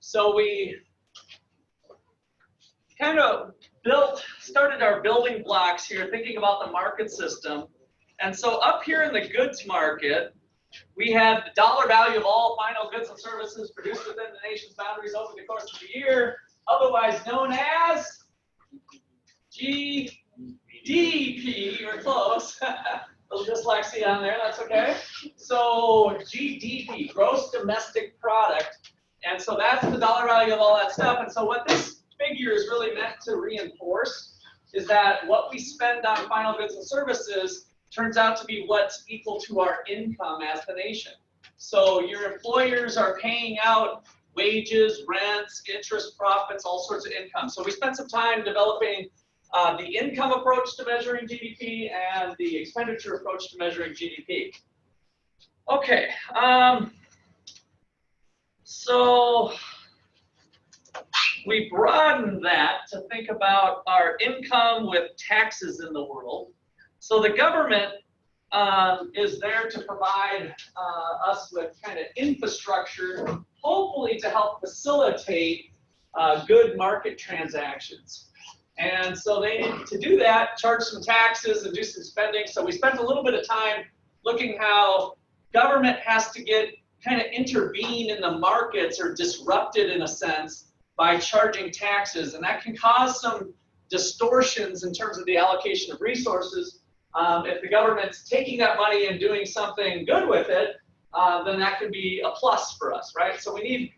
So we kind of started our building blocks here, thinking about the market system. And so up here in the goods market, we had the dollar value of all final goods and services produced within the nation's boundaries over the course of the year, otherwise known as GDP. You're close. A little dyslexia on there, that's okay. So GDP, gross domestic product. And so that's the dollar value of all that stuff. And so what this figure is really meant to reinforce is that what we spend on final goods and services turns out to be what's equal to our income as the nation. So your employers are paying out wages, rents, interest, profits, all sorts of income. So we spent some time developing the income approach to measuring GDP and the expenditure approach to measuring GDP. Okay, so we broadened that to think about our income with taxes in the world. So the government is there to provide us with kind of infrastructure, hopefully to help facilitate good market transactions. And so they need to do that, charge some taxes and do some spending. So we spent a little bit of time looking how government has to kind of intervene in the markets or disrupt it in a sense by charging taxes. And that can cause some distortions in terms of the allocation of resources. If the government's taking that money and doing something good with it, then that can be a plus for us, right? So we need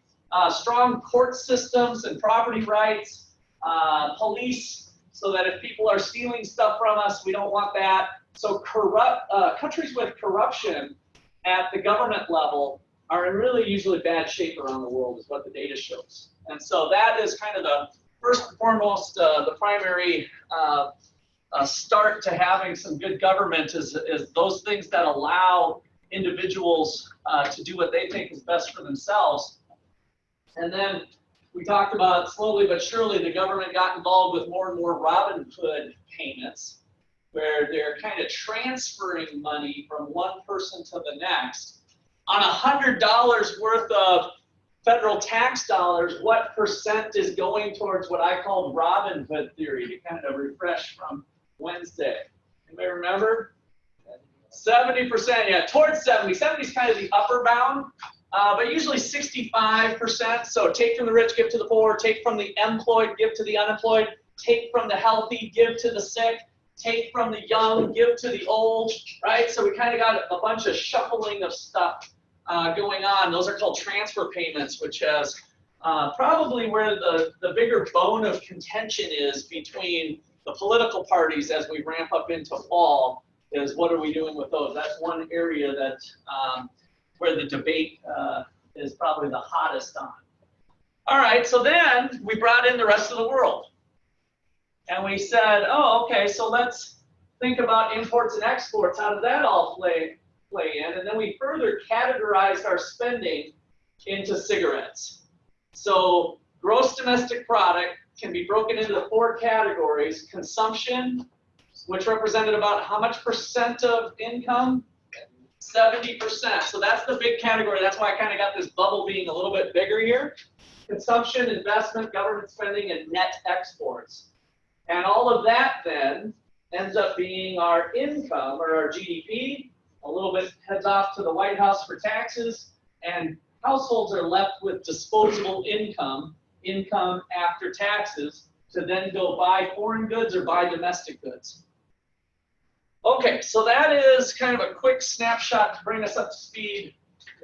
strong court systems and property rights, police, so that if people are stealing stuff from us, we don't want that. So countries with corruption at the government level are in really usually bad shape around the world, is what the data shows. And so that is kind of the first and foremost, the primary start to having some good government is those things that allow individuals to do what they think is best for themselves. And then we talked about slowly but surely the government got involved with more and more Robin Hood payments, where they're kind of transferring money from one person to the next. On $100 worth of federal tax dollars, what percent is going towards what I called Robin Hood theory, to kind of refresh from Wednesday? Anybody remember? 70%, yeah, towards 70. 70 is kind of the upper bound, but usually 65%. So take from the rich, give to the poor, take from the employed, give to the unemployed, take from the healthy, give to the sick, take from the young, give to the old, right? So we kind of got a bunch of shuffling of stuff going on. Those are called transfer payments, which is probably where the bigger bone of contention is between the political parties as we ramp up into fall, is what are we doing with those? That's one area that where the debate is probably the hottest on. All right, so then we brought in the rest of the world. And we said, oh, okay, so let's think about imports and exports. How does that all play in? And then we further categorized our spending into cigarettes. So gross domestic product can be broken into 4 categories. Consumption, which represented about how much percent of income? 70%. So that's the big category. That's why I kind of got this bubble being a little bit bigger here. Consumption, investment, government spending, and net exports. And all of that then ends up being our income, or our GDP. A little bit heads off to the White House for taxes, and households are left with disposable income after taxes, to then go buy foreign goods or buy domestic goods. Okay, so that is kind of a quick snapshot to bring us up to speed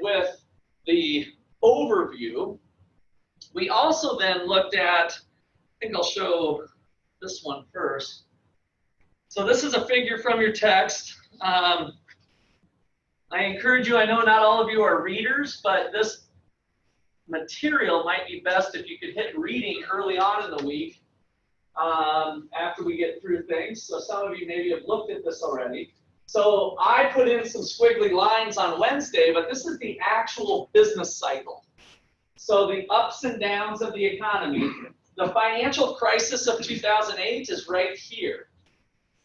with the overview. We also then looked at, I think I'll show this one first. So this is a figure from your text. I encourage you, I know not all of you are readers, but this material might be best if you could hit reading early on in the week after we get through things. So some of you maybe have looked at this already. So I put in some squiggly lines on Wednesday, but this is the actual business cycle. So the ups and downs of the economy. The financial crisis of 2008 is right here.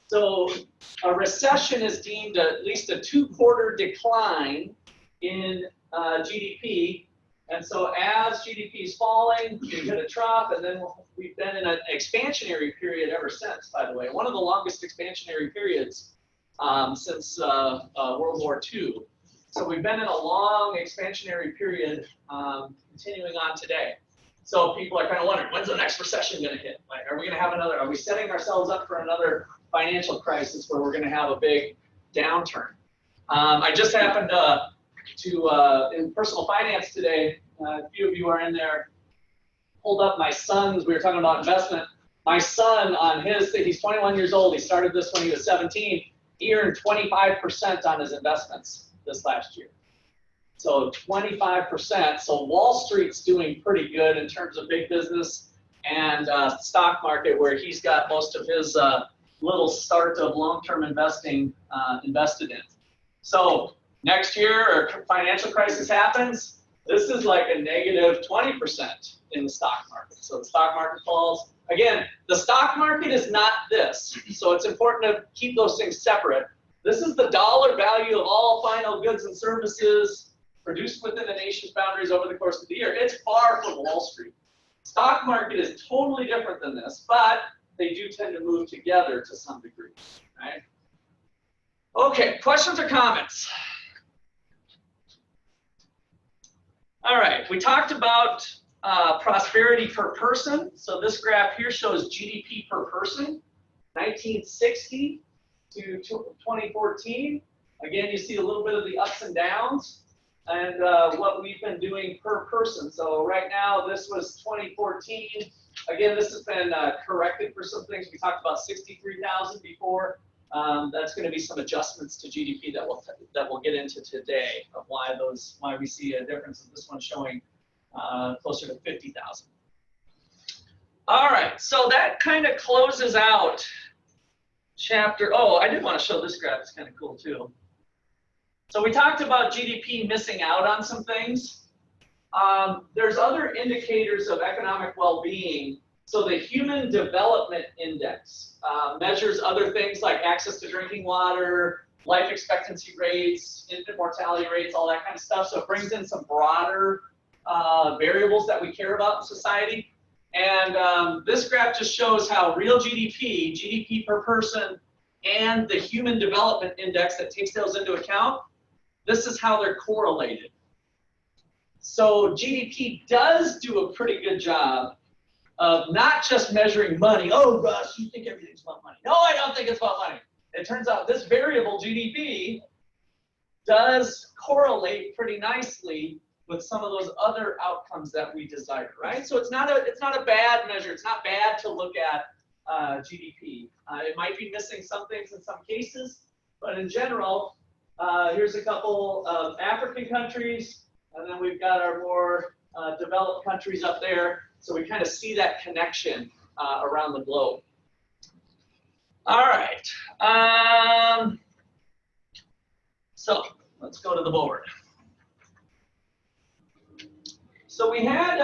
So a recession is deemed at least a 2-quarter decline in GDP And so as GDP is falling, you hit a trough, and then we've been in an expansionary period ever since, by the way. One of the longest expansionary periods since World War II. So we've been in a long expansionary period continuing on today. So people are kind of wondering, when's the next recession going to hit? Like, are we going to have another, are we setting ourselves up for another financial crisis where we're going to have a big downturn? I just happened to in personal finance today, a few of you are in there, pulled up my son's, we were talking about investment. My son on his, he's 21 years old, he started this when he was 17, he earned 25% on his investments this last year. So 25%, so Wall Street's doing pretty good in terms of big business and stock market where he's got most of his little start of long-term investing invested in. So next year, a financial crisis happens, this is like a negative 20% in the stock market. So the stock market falls. Again, the stock market is not this. So it's important to keep those things separate. This is the dollar value of all final goods and services produced within the nation's boundaries over the course of the year. It's far from Wall Street. Stock market is totally different than this, but they do tend to move together to some degree, right? Okay, questions or comments? All right, we talked about prosperity per person. So this graph here shows GDP per person, 1960 to 2014. Again, you see a little bit of the ups and downs and what we've been doing per person. So right now, this was 2014. Again, this has been corrected for some things. We talked about 63,000 before. That's going to be some adjustments to GDP that we'll get into today of why we see a difference in this one showing closer to 50,000. All right, so that kind of closes out chapter. Oh, I did want to show this graph. It's kind of cool too. So we talked about GDP missing out on some things. There's other indicators of economic well-being. So the Human Development Index measures other things like access to drinking water, life expectancy rates, infant mortality rates, all that kind of stuff. So it brings in some broader variables that we care about in society. And this graph just shows how real GDP, GDP per person, and the Human Development Index that takes those into account, this is how they're correlated. So GDP does do a pretty good job of not just measuring money. Oh, Russ, you think everything's about money. No, I don't think it's about money. It turns out this variable, GDP, does correlate pretty nicely with some of those other outcomes that we desire, right? So it's not a bad measure. It's not bad to look at GDP. It might be missing some things in some cases, but in general, here's a couple of African countries, and then we've got our more developed countries up there. So we kind of see that connection around the globe. All right. So let's go to the board. So we had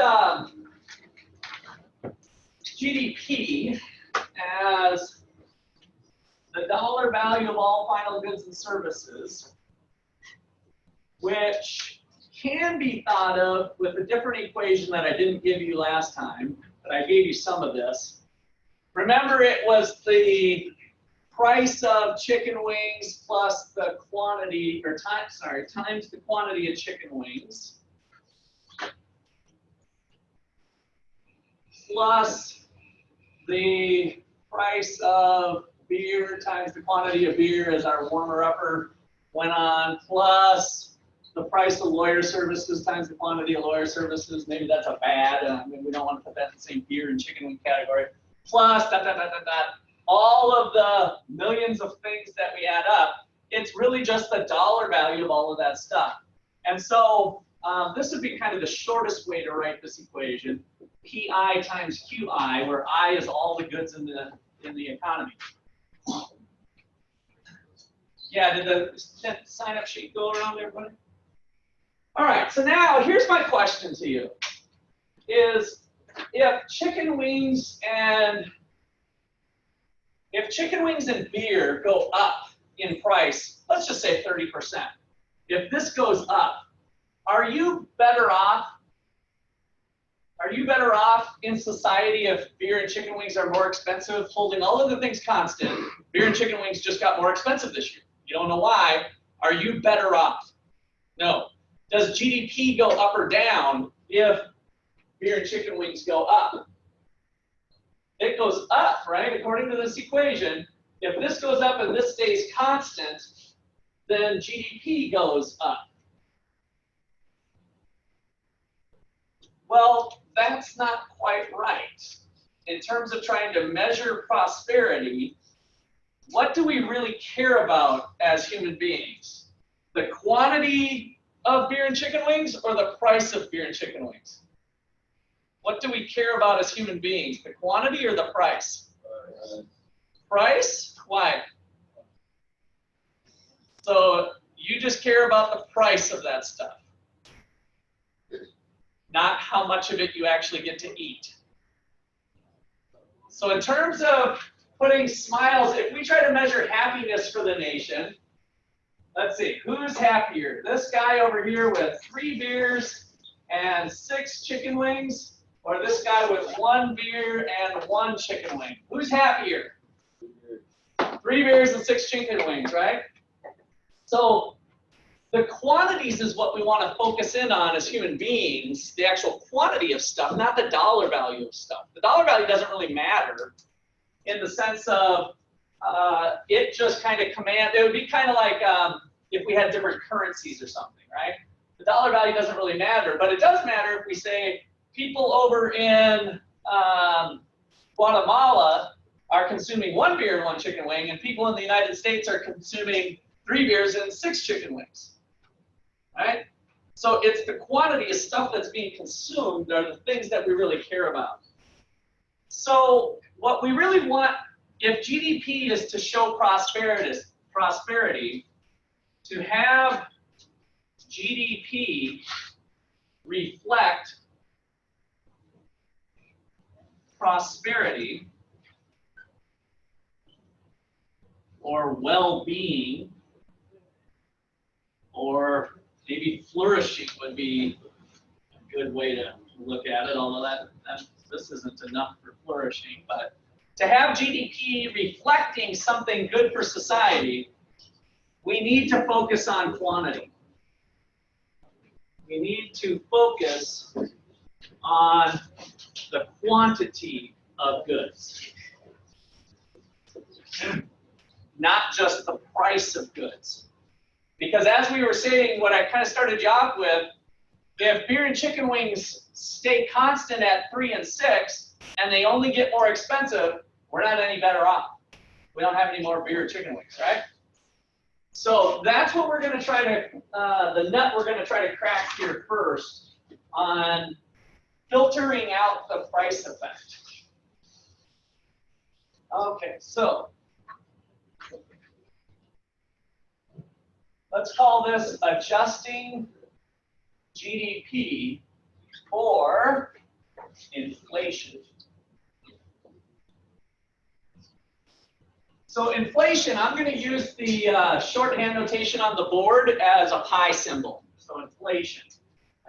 GDP as the dollar value of all final goods and services, which can be thought of with a different equation that I didn't give you last time, but I gave you some of this. Remember, it was the price of chicken wings plus the quantity, or times the quantity of chicken wings, plus the price of beer times the quantity of beer as our warmer-upper went on, plus the price of lawyer services times the quantity of lawyer services. Maybe that's a bad, I mean, we don't want to put that in the same beer and chicken wing category. Plus, all of the millions of things that we add up, it's really just the dollar value of all of that stuff. And so this would be kind of the shortest way to write this equation, Pi times Qi, where I is all the goods in the economy. Yeah, did the sign-up sheet go around there, buddy? All right, so now here's my question to you, is if chicken wings and beer go up in price, let's just say 30%, if this goes up, are you better off you better off in society if beer and chicken wings are more expensive, holding all other things constant? Beer and chicken wings just got more expensive this year. You don't know why. Are you better off? No. Does GDP go up or down if beer and chicken wings go up? It goes up, right? According to this equation, if this goes up and this stays constant, then GDP goes up. Well, that's not quite right. In terms of trying to measure prosperity, what do we really care about as human beings? The quantity of beer and chicken wings or the price of beer and chicken wings? What do we care about as human beings? The quantity or the price? Price? Why? So you just care about the price of that stuff, not how much of it you actually get to eat. So in terms of putting smiles, if we try to measure happiness for the nation, let's see, who's happier? This guy over here with 3 beers and 6 chicken wings, or this guy with 1 beer and 1 chicken wing? Who's happier? 3 beers and 6 chicken wings, right? So the quantities is what we want to focus in on as human beings, the actual quantity of stuff, not the dollar value of stuff. The dollar value doesn't really matter in the sense of it just kind of it would be kind of like if we had different currencies or something, right? The dollar value doesn't really matter, but it does matter if we say people over in Guatemala are consuming 1 beer and 1 chicken wing, and people in the United States are consuming 3 beers and 6 chicken wings, right? So it's the quantity of stuff that's being consumed are the things that we really care about. So what we really want, if GDP is to show prosperity, to have GDP reflect prosperity or well-being, or maybe flourishing would be a good way to look at it, although this isn't enough for flourishing. But to have GDP reflecting something good for society, we need to focus on quantity. We need to focus on the quantity of goods, not just the price of goods. Because as we were saying, what I kind of started you off with, if beer and chicken wings stay constant at 3 and 6, and they only get more expensive, we're not any better off. We don't have any more beer or chicken wings, right? So that's what we're going to try to, the nut we're going to try to crack here first on filtering out the price effect. Okay, so let's call this adjusting GDP for inflation. So inflation, I'm going to use the shorthand notation on the board as a pi symbol. So inflation.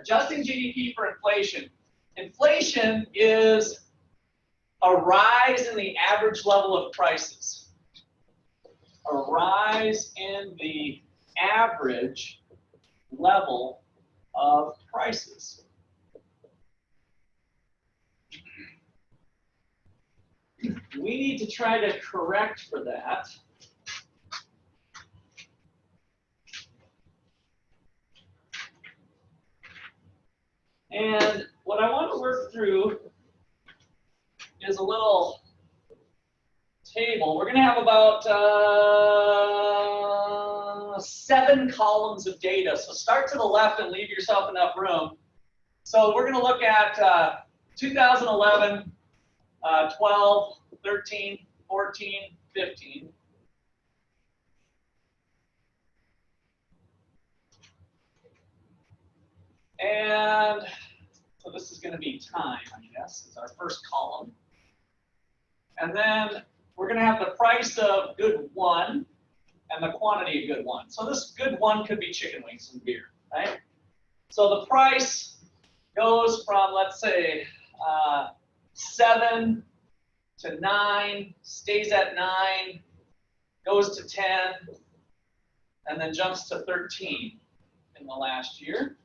Adjusting GDP for inflation. Inflation is a rise in the average level of prices. A rise in the average level of prices. We need to try to correct for that. And what I want to work through is a little table. We're going to have about 7 columns of data. So start to the left and leave yourself enough room. So we're going to look at 2011, 12, 13, 14, 15. And so this is going to be time, I guess, is our first column. And then we're going to have the price of good 1 and the quantity of good 1. So this good 1 could be chicken wings and beer, right? So the price goes from, let's say, 7 to 9, stays at 9, goes to 10, and then jumps to 13 in the last year.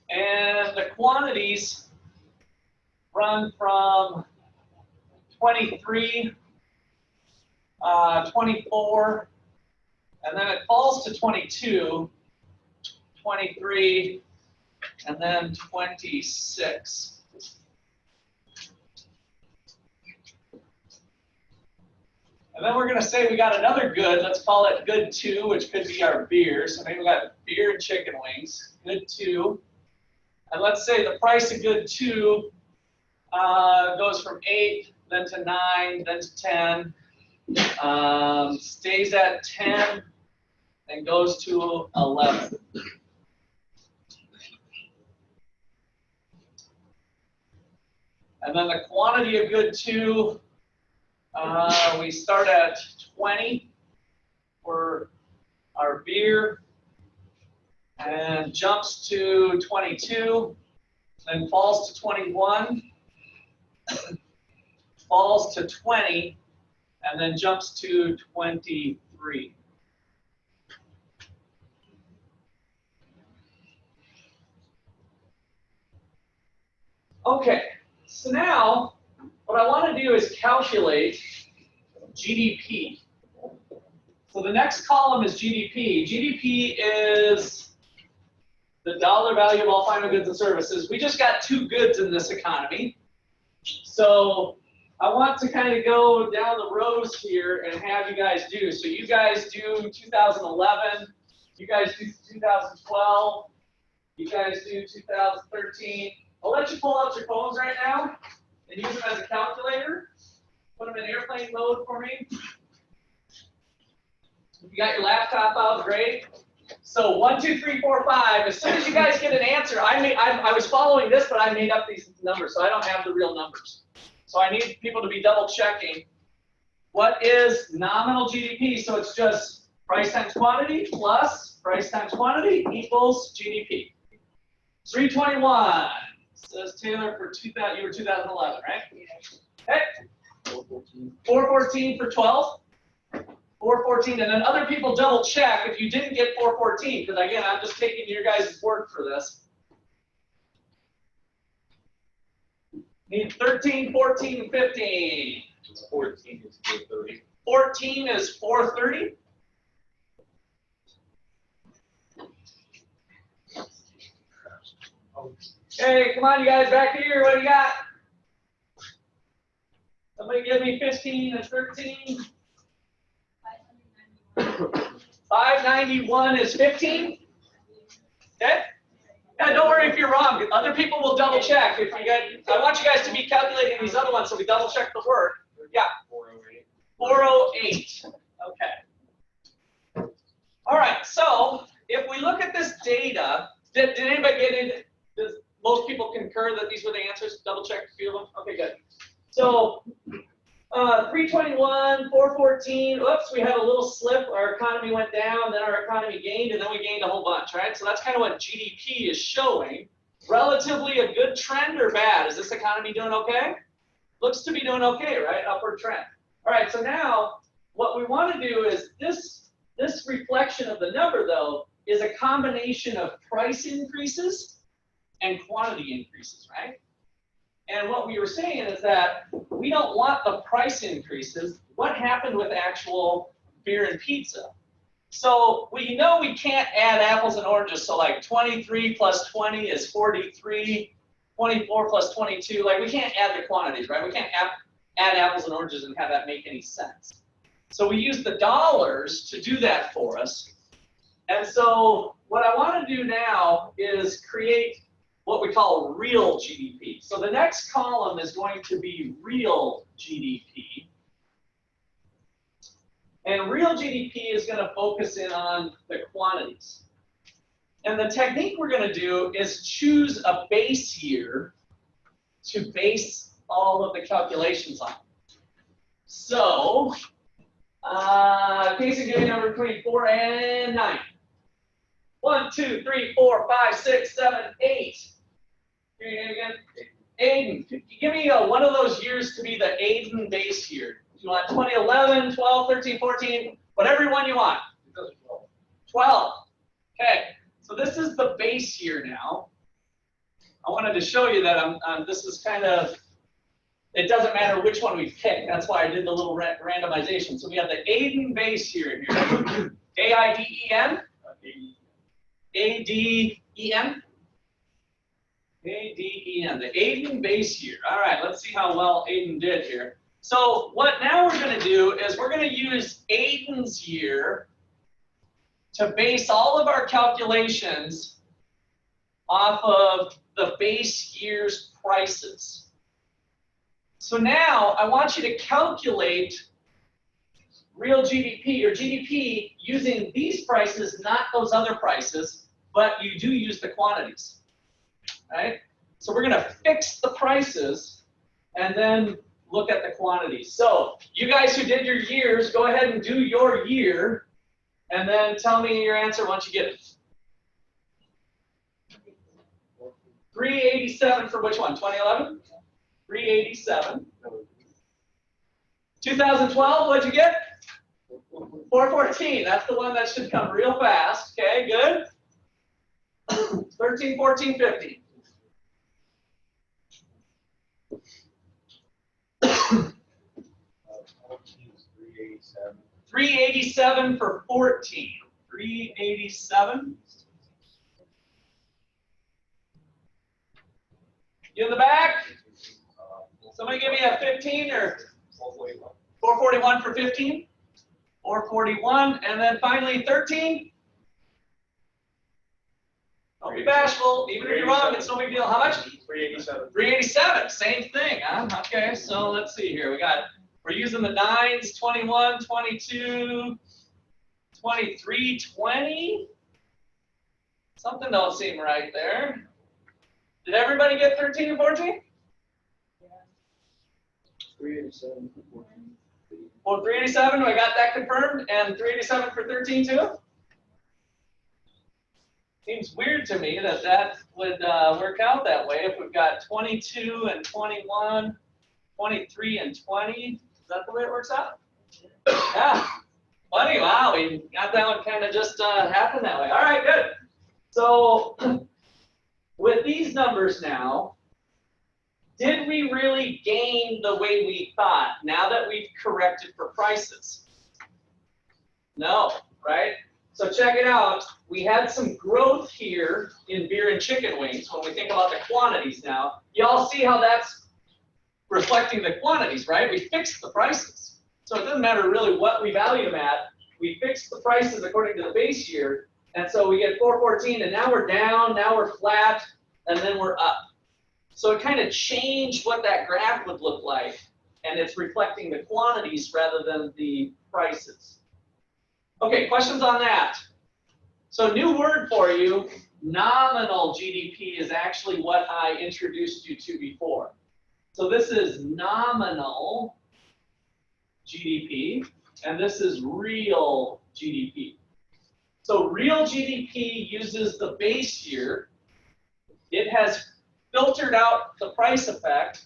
And the quantities run from 23, 24, and then it falls to 22, 23, and then 26. And then we're going to say we got another good. Let's call it good 2, which could be our beer. So maybe we got beer and chicken wings. Good 2. And let's say the price of good 2 goes from 8, then to 9, then to 10, stays at 10, and goes to 11. And then the quantity of good 2, we start at 20 for our beer, and jumps to 22, then falls to 21, falls to 20, and then jumps to 23. Okay, so now what I want to do is calculate GDP. So the next column is GDP. GDP is the dollar value of all final goods and services. We just got 2 goods in this economy. So I want to kind of go down the rows here and have you guys do. So you guys do 2011, you guys do 2012, you guys do 2013. I'll let you pull out your phones right now and use them as a calculator. Put them in airplane mode for me. If you got your laptop out, great. So 1, 2, 3, 4, 5. As soon as you guys get an answer, I was following this, but I made up these numbers, so I don't have the real numbers. So I need people to be double checking. What is nominal GDP? So it's just price times quantity plus price times quantity equals GDP. 321. Says Taylor for 2000. You were 2011, right? Okay. 414 for 12. 414, and then other people double check if you didn't get 414, because again, I'm just taking your guys' word for this. Need 13, 14, 15. 14 is 430. 14 is 430. Okay, come on, you guys, back here. What do you got? Somebody give me 15 and 13. 591 is 15. Okay? Yeah, don't worry if you're wrong. Other people will double check. If you get, I want you guys to be calculating these other ones so we double check the work. Yeah. 408. 408. Okay. All right. So if we look at this data, did anybody get it? Does most people concur that these were the answers? Double check a few of them. Okay, good. So 321, 414, oops, we had a little slip, our economy went down, then our economy gained, and then we gained a whole bunch, right? So that's kind of what GDP is showing. Relatively a good trend or bad? Is this economy doing okay? Looks to be doing okay, right? Upward trend. All right, so now what we want to do is this reflection of the number, though, is a combination of price increases and quantity increases, right? And what we were saying is that we don't want the price increases. What happened with actual beer and pizza? So we know we can't add apples and oranges. So like 23 plus 20 is 43, 24 plus 22. Like we can't add the quantities, right? We can't add apples and oranges and have that make any sense. So we use the dollars to do that for us. And so what I want to do now is create what we call real GDP. So the next column is going to be real GDP. And real GDP is going to focus in on the quantities. And the technique we're going to do is choose a base year to base all of the calculations on. So, case of giving number between 4 and 9. 1, 2, 3, 4, 5, 6, 7, 8. Give me your name again. Aiden. Give me one of those years to be the Aiden base year. You want 2011, 12, 13, 14, whatever one you want. 12. Okay. So this is the base year now. I wanted to show you that this is kind of, it doesn't matter which one we pick. That's why I did the little randomization. So we have the Aiden base year here. A-I-D-E-N? A-D-E-N? A-D-E-N, the Aiden base year. All right, let's see how well Aiden did here. So what now we're going to do is we're going to use Aiden's year to base all of our calculations off of the base year's prices. So now I want you to calculate real GDP or GDP using these prices, not those other prices, but you do use the quantities. Right? So we're going to fix the prices and then look at the quantities. So you guys who did your years, go ahead and do your year and then tell me your answer once you get it. 387 for which one? 2011? 387. 2012, what'd you get? 414. That's the one that should come real fast. Okay, good. 13, 14, 15. 387 for 14. 387. You in the back? Somebody give me a 15 or 441 for 15. 441, and then finally 13. Don't be bashful. Even if you're wrong, it's no big deal. How much? 387. 387. Same thing, huh? Okay, so let's see here. We're using the 9s, 21, 22, 23, 20. Something don't seem right there. Did everybody get 13 and 14? 387. Well, 387, I got that confirmed, and 387 for 13 too? Seems weird to me that that would work out that way if we've got 22 and 21, 23 and 20. Is that the way it works out? Yeah. Funny, wow, we got that one kind of just happen that way. All right, good. So with these numbers now, did we really gain the way we thought now that we've corrected for prices? No, right? So check it out. We had some growth here in beer and chicken wings when we think about the quantities now. You all see how that's reflecting the quantities, right? We fixed the prices. So it doesn't matter really what we value them at. We fixed the prices according to the base year. And so we get 414, and now we're down, now we're flat, and then we're up. So it kind of changed what that graph would look like, and it's reflecting the quantities rather than the prices. Okay, questions on that? So new word for you, nominal GDP is actually what I introduced you to before. So this is nominal GDP, and this is real GDP. So real GDP uses the base year. It has filtered out the price effect.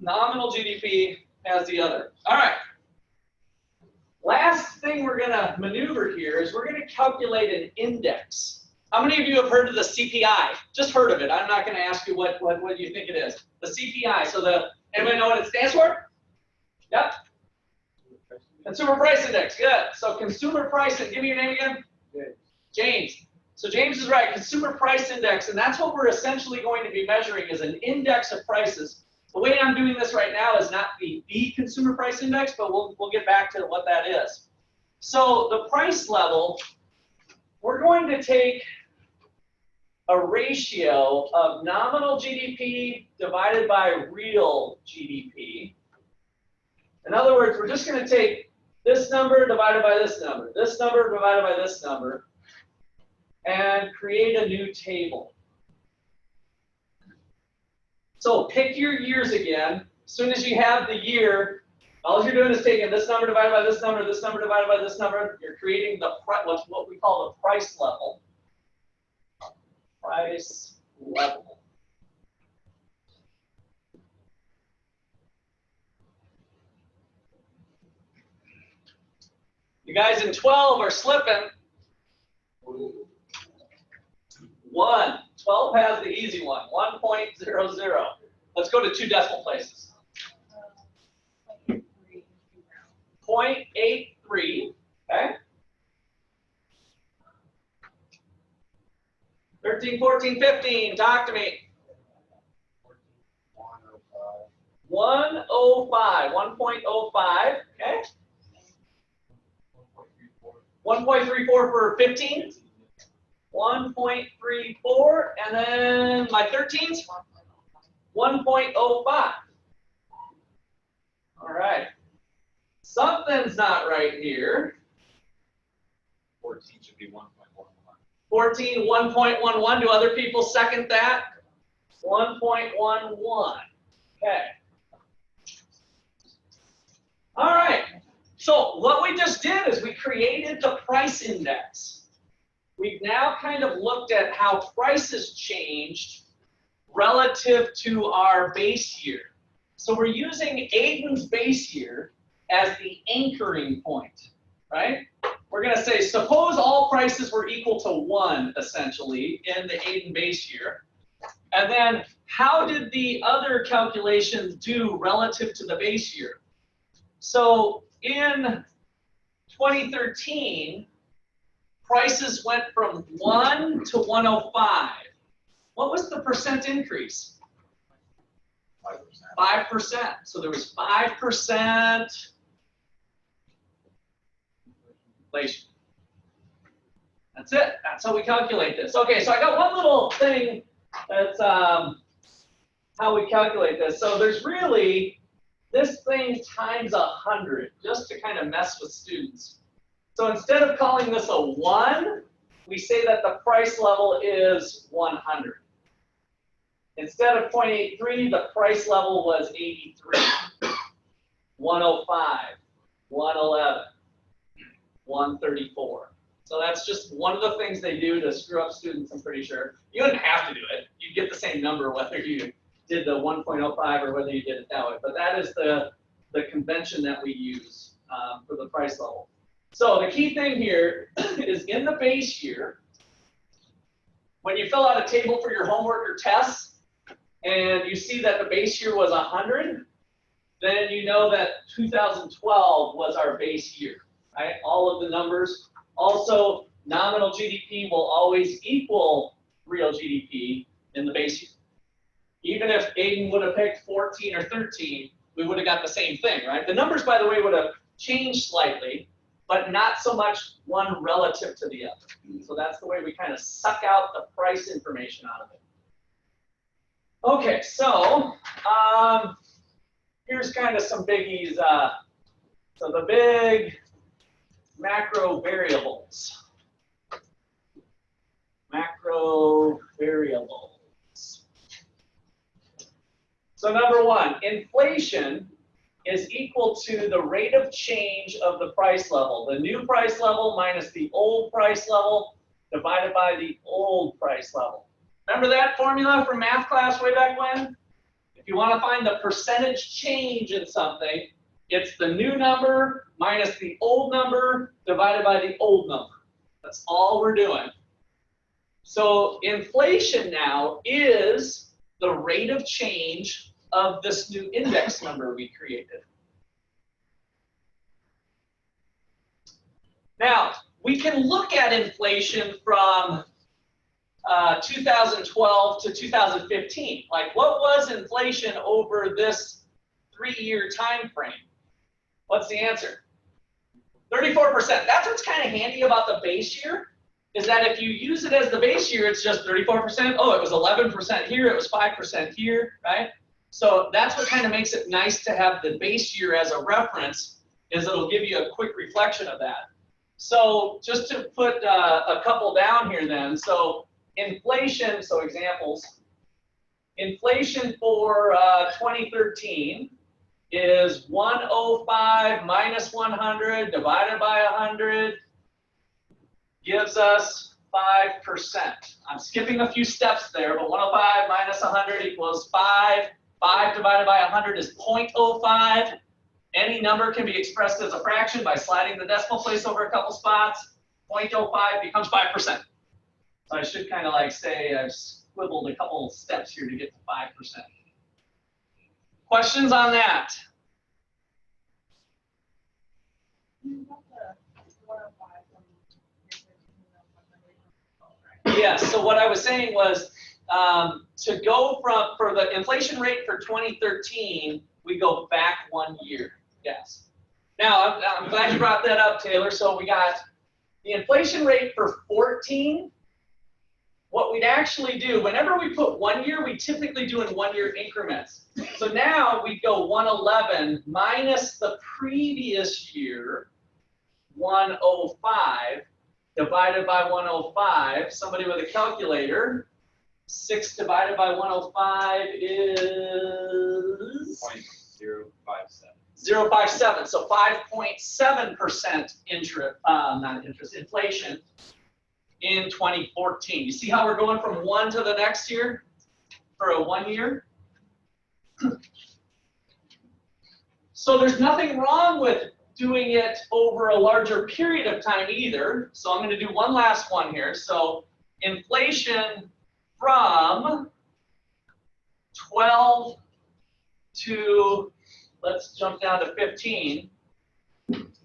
Nominal GDP has the other. All right. Last thing we're going to maneuver here is we're going to calculate an index. How many of you have heard of the CPI? Just heard of it. I'm not going to ask you what you think it is. The CPI. So anybody know what it stands for? Yep. Consumer Price Index. Good. So Consumer Price. Give me your name again. James. So James is right. Consumer Price Index, and that's what we're essentially going to be measuring is an index of prices. The way I'm doing this right now is not the Consumer Price Index, but we'll get back to what that is. So the price level, we're going to take a ratio of nominal GDP divided by real GDP. In other words, we're just going to take this number divided by this number divided by this number, and create a new table. So pick your years again. As soon as you have the year, All you're doing is taking this number divided by this number divided by this number. You're creating the what we call the price level. Price level. You guys in 12 are slipping. 1. 12 has the easy one. 1.00. Let's go to 2 decimal places. 0.83. Okay. 13, 14, 15. Talk to me. 105. 1.05. Okay. 1.34 for 15. 1.34. And then my 13s? 1.05. All right. Something's not right here. 14 should be 1.11. 14, 1.11. Do other people second that? 1.11. Okay. All right. So what we just did is we created the price index. We've now kind of looked at how prices changed relative to our base year. So we're using Aiden's base year as the anchoring point, right? We're going to say, suppose all prices were equal to 1, essentially, in the Aiden base year. And then how did the other calculations do relative to the base year? So in 2013, prices went from 1 to 105. What was the percent increase? 5%. 5%. So there was 5% inflation. That's it. That's how we calculate this. Okay, so I got one little thing that's how we calculate this. So there's really this thing times 100, just to kind of mess with students. So instead of calling this a 1, we say that the price level is 100. Instead of 0.83, the price level was 83, 105, 111, 134. So that's just one of the things they do to screw up students, I'm pretty sure. You wouldn't have to do it. You'd get the same number whether you did the 1.05 or whether you did it that way. But that is the convention that we use for the price level. So the key thing here is in the base year, when you fill out a table for your homework or tests, and you see that the base year was 100, then you know that 2012 was our base year, right? All of the numbers. Also, nominal GDP will always equal real GDP in the base year. Even if Aiden would have picked 14 or 13, we would have got the same thing, right? The numbers, by the way, would have changed slightly, but not so much one relative to the other. So that's the way we kind of suck out the price information out of it. Okay, so here's kind of some biggies. So the big macro variables. Macro variables. So number 1, inflation is equal to the rate of change of the price level. The new price level minus the old price level divided by the old price level. Remember that formula from math class way back when? If you want to find the percentage change in something, it's the new number minus the old number divided by the old number. That's all we're doing. So inflation now is the rate of change of this new index number we created. Now, we can look at inflation from 2012 to 2015. Like, what was inflation over this 3-year time frame? What's the answer? 34%. That's what's kind of handy about the base year, is that if you use it as the base year, it's just 34%. Oh, it was 11% here, it was 5% here, right? So that's what kind of makes it nice to have the base year as a reference, is it'll give you a quick reflection of that. So just to put a couple down here then, so inflation, so examples, inflation for 2013 is 105 minus 100 divided by 100 gives us 5%. I'm skipping a few steps there, but 105 minus 100 equals 5. 5 divided by 100 is 0.05. Any number can be expressed as a fraction by sliding the decimal place over a couple spots. 0.05 becomes 5%. So I should kind of like say I've scribbled a couple steps here to get to 5%. Questions on that? Yes, so what I was saying was to go from, for the inflation rate for 2013, we go back 1 year. Yes. Now, I'm glad you brought that up, Taylor. So we got the inflation rate for 14. What we'd actually do, whenever we put 1 year, we typically do in 1 year increments. So now we go 111 minus the previous year, 105, divided by 105. Somebody with a calculator. 6 divided by 105 is 0.057. 0.057. So 5.7% inflation in 2014. You see how we're going from one to the next year for a 1 year? So there's nothing wrong with doing it over a larger period of time either. So I'm going to do one last one here. So inflation from 12 to, let's jump down to 15.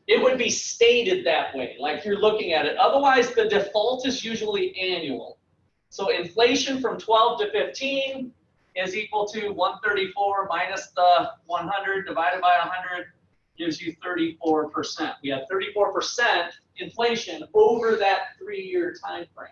It would be stated that way, like you're looking at it. Otherwise, the default is usually annual. So inflation from 12 to 15 is equal to 134 minus the 100 divided by 100 gives you 34%. We have 34% inflation over that 3-year time frame.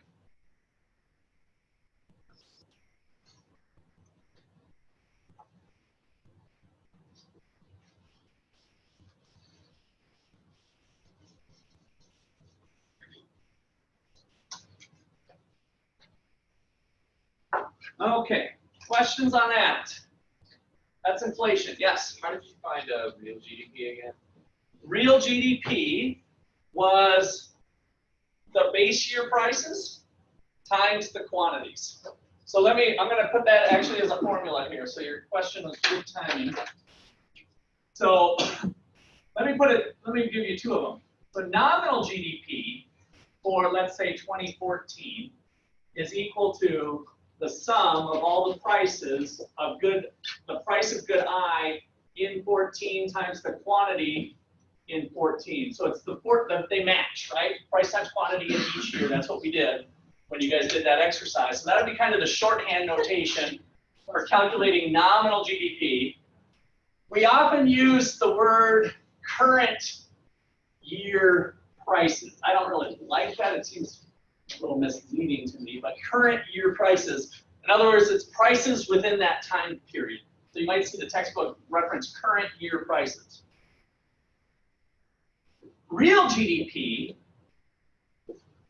Okay, questions on that? That's inflation, yes? How did you find real GDP again? Real GDP was the base year prices times the quantities. So I'm going to put that actually as a formula here. So your question was good timing. So let me give you two of them. So nominal GDP for, let's say, 2014 is equal to the sum of all the prices of the price of good I in 14 times the quantity in 14. So it's they match, right? Price times quantity in each year. That's what we did when you guys did that exercise. So that would be kind of the shorthand notation for calculating nominal GDP. We often use the word current year prices. I don't really like that. It seems a little misleading to me, but current year prices. In other words, it's prices within that time period. So you might see the textbook reference current year prices. Real GDP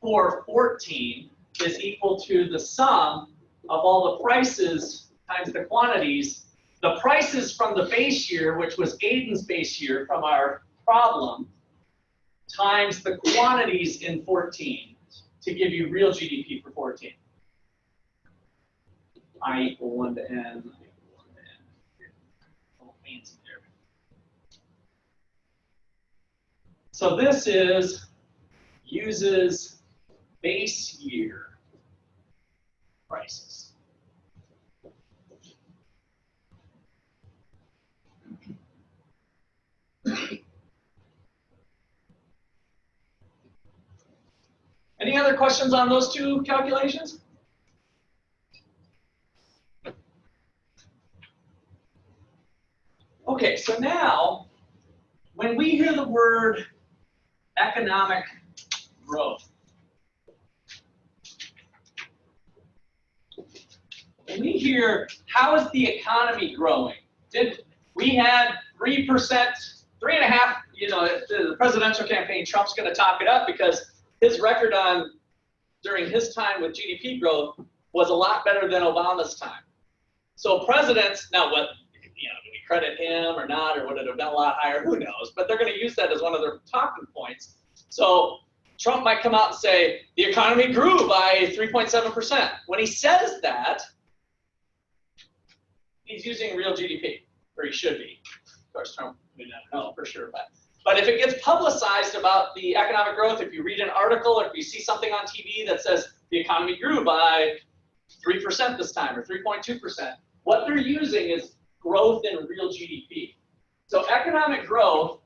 for 14 is equal to the sum of all the prices times the quantities. The prices from the base year, which was Aiden's base year from our problem, times the quantities in 14 to give you real GDP for 14. I equal 1 to n, I equal 1 to n. A little fancy there. So this uses base year prices. Any other questions on those two calculations? Okay, so now, when we hear the word economic growth, when we hear, how is the economy growing? We had 3%, 3.5%, the presidential campaign, Trump's going to top it up because his record during his time with GDP growth was a lot better than Obama's time. So presidents, now what, do we credit him or not, or would it have been a lot higher? Who knows? But they're going to use that as one of their talking points. So Trump might come out and say, the economy grew by 3.7%. When he says that, he's using real GDP, or he should be. Of course, Trump may not know for sure, but if it gets publicized about the economic growth, if you read an article or if you see something on TV that says the economy grew by 3% this time or 3.2%, what they're using is growth in real GDP. So economic growth,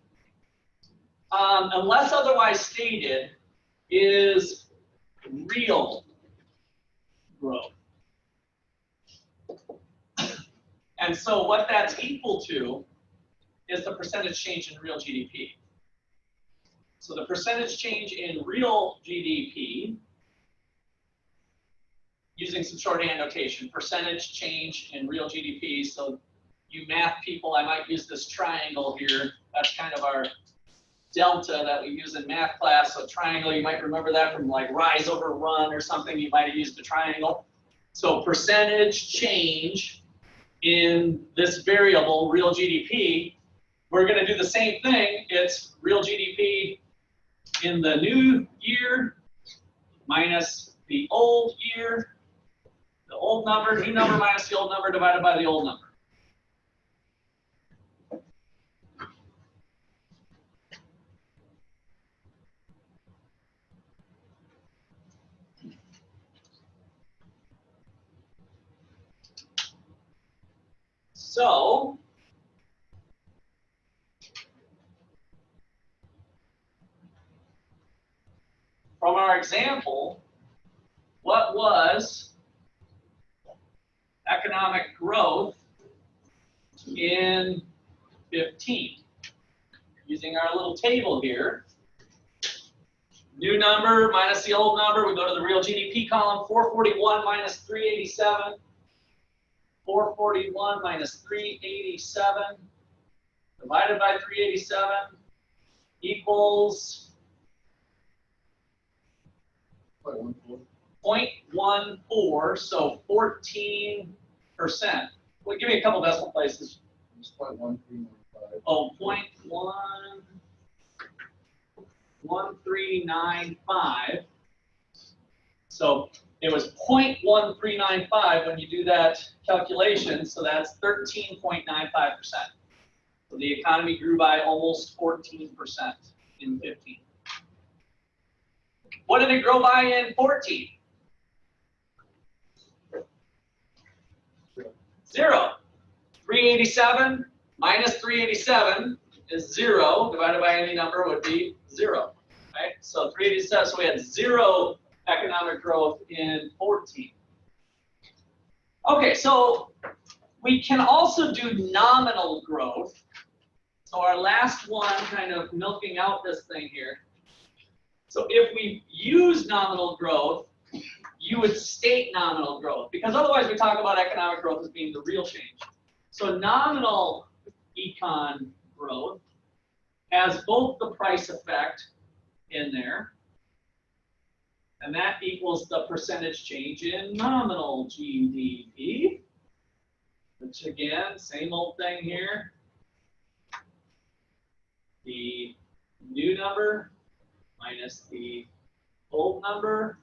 unless otherwise stated, is real growth. And so what that's equal to is the percentage change in real GDP. So the percentage change in real GDP, using some shorthand notation, percentage change in real GDP. So you math people, I might use this triangle here. That's kind of our delta that we use in math class. So triangle, you might remember that from like rise over run or something. You might have used a triangle. So percentage change in this variable, real GDP, we're going to do the same thing. It's real GDP in the new year minus the old year, the old number, new number minus the old number divided by the old number. So, from our example, what was economic growth in 15? Using our little table here, new number minus the old number, we go to the real GDP column, 441 minus 387. 441 minus 387 divided by 387 equals 0.14, so 14%. Well, give me a couple decimal places. It's 0.1395. Oh, 0.1395. So it was 0.1395 when you do that calculation, so that's 13.95%. So the economy grew by almost 14% in 15. What did it grow by in 14? 0. 387 minus 387 is 0, divided by any number would be 0. Right? So 387, so we had 0 economic growth in 14. Okay, so we can also do nominal growth. So our last one, kind of milking out this thing here. So if we use nominal growth, you would state nominal growth, because otherwise we talk about economic growth as being the real change. So nominal econ growth has both the price effect in there, and that equals the percentage change in nominal GDP, which again, same old thing here. The new number minus the old number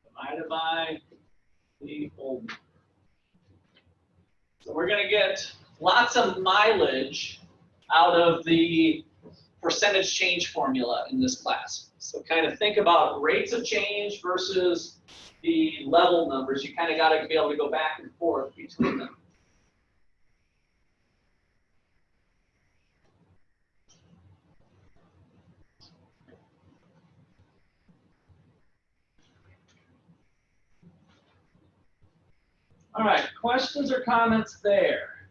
divided by the old number. So we're going to get lots of mileage out of the percentage change formula in this class. So kind of think about rates of change versus the level numbers. You kind of got to be able to go back and forth between them. All right, questions or comments there?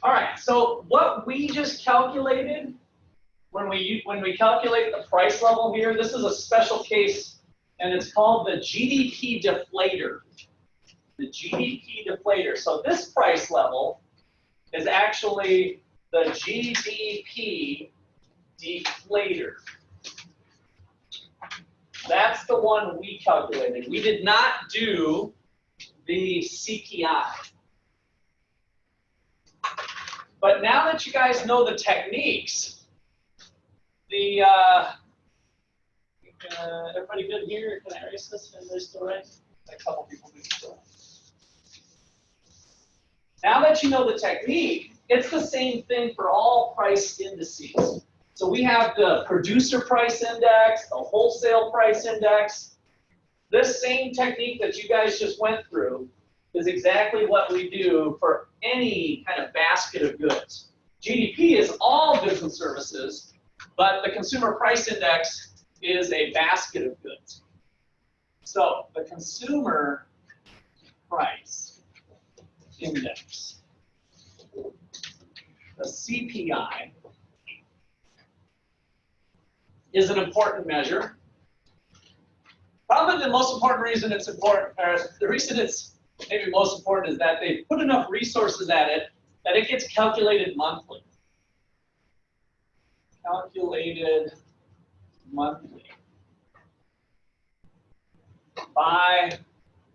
All right, so what we just calculated, when we calculate the price level here, this is a special case, and it's called the GDP Deflator. The GDP Deflator. So this price level is actually the GDP Deflator. That's the one we calculated. We did not do the CPI. But now that you guys know the techniques, everybody good here? Can I erase this? Is this still right? A couple people do still. Now that you know the technique, it's the same thing for all price indices. So we have the producer price index, the wholesale price index. This same technique that you guys just went through is exactly what we do for any kind of basket of goods. GDP is all goods and services, but the consumer price index is a basket of goods. So the consumer price index, the CPI, is an important measure. Probably the most important reason it's important, or the reason it's maybe most important, is that they put enough resources at it that it gets calculated monthly. Calculated monthly by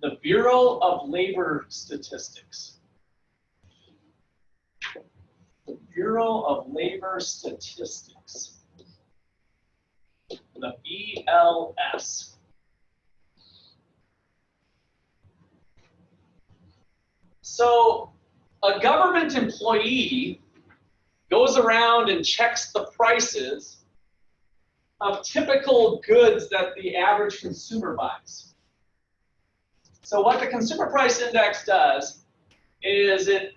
the Bureau of Labor Statistics. The Bureau of Labor Statistics. The BLS. So a government employee goes around and checks the prices of typical goods that the average consumer buys. So what the consumer price index does is it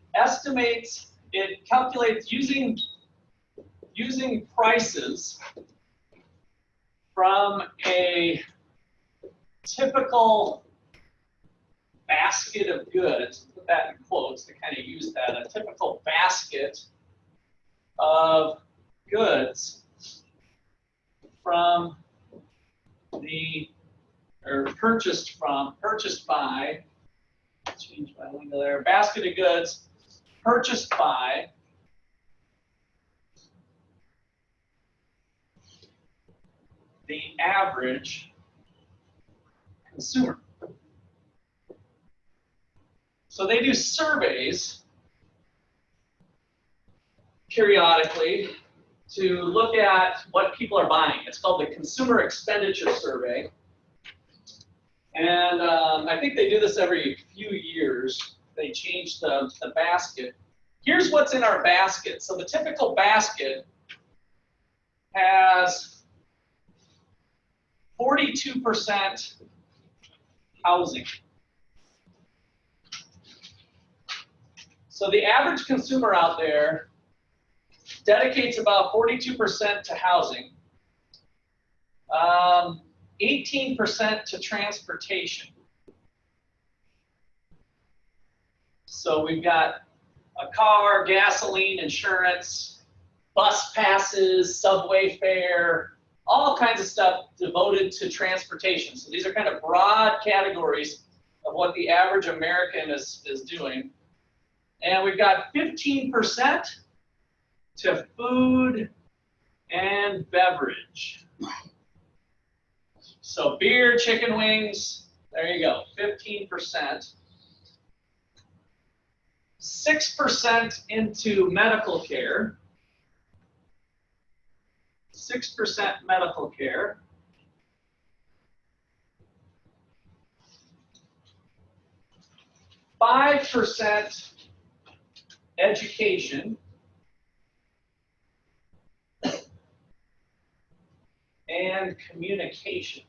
calculates using prices from a typical basket of goods, put that in quotes to kind of use that, a typical basket of goods from purchased by, change my lingo there, basket of goods purchased by the average consumer. So they do surveys periodically to look at what people are buying. It's called the Consumer Expenditure Survey. And I think they do this every few years. They change the basket. Here's what's in our basket. So the typical basket has 42% housing. So the average consumer out there dedicates about 42% to housing, 18% to transportation. So we've got a car, gasoline, insurance, bus passes, subway fare, all kinds of stuff devoted to transportation. So these are kind of broad categories of what the average American is doing. And we've got 15% to food and beverage. So beer, chicken wings, there you go, 15%. 6% into medical care. 6% medical care. 5% education. And communication.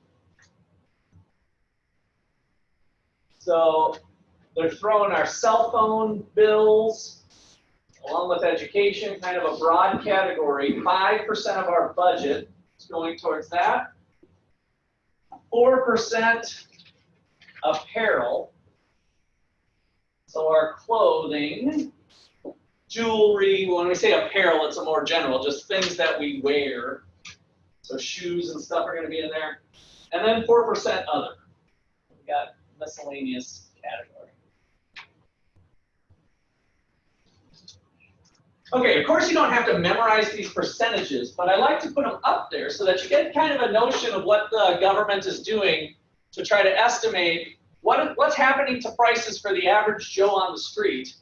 So they're throwing our cell phone bills along with education, kind of a broad category. 5% of our budget is going towards that. 4% apparel. So our clothing, jewelry, when we say apparel, it's a more general, just things that we wear. So shoes and stuff are going to be in there. And then 4% other. We got miscellaneous category. Okay, of course you don't have to memorize these percentages, but I like to put them up there so that you get kind of a notion of what the government is doing to try to estimate what's happening to prices for the average Joe on the street.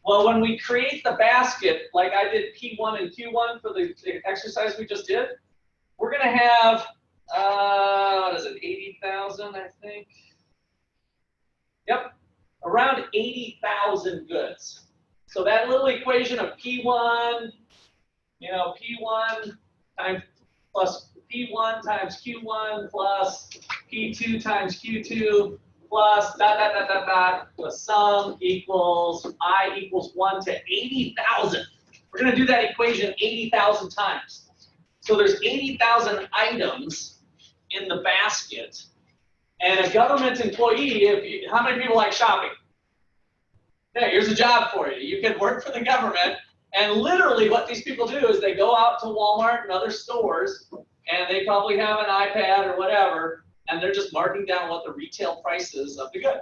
Well, when we create the basket, like I did P1 and Q1 for the exercise we just did, we're going to have, what is it, 80,000, I think? Yep, around 80,000 goods. So that little equation of P1, P1 times plus P1 times Q1 plus P2 times Q2 plus the sum equals I equals 1 to 80,000. We're going to do that equation 80,000 times. So there's 80,000 items in the basket. And a government employee, how many people like shopping? Hey, here's a job for you. You can work for the government, and literally what these people do is they go out to Walmart and other stores, and they probably have an iPad or whatever, and they're just marking down what the retail price is of the good.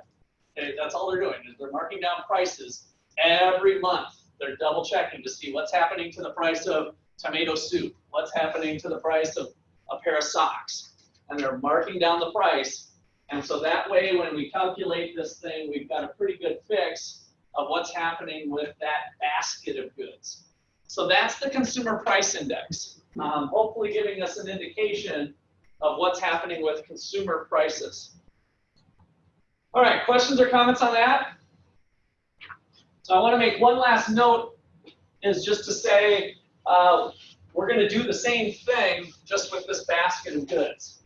Okay, that's all they're doing, is they're marking down prices every month. They're double checking to see what's happening to the price of tomato soup, what's happening to the price of a pair of socks, and they're marking down the price. And so that way, when we calculate this thing, we've got a pretty good fix of what's happening with that basket of goods. So that's the consumer price index, hopefully giving us an indication of what's happening with consumer prices. All right, questions or comments on that? So I want to make one last note, is just to say we're going to do the same thing just with this basket of goods.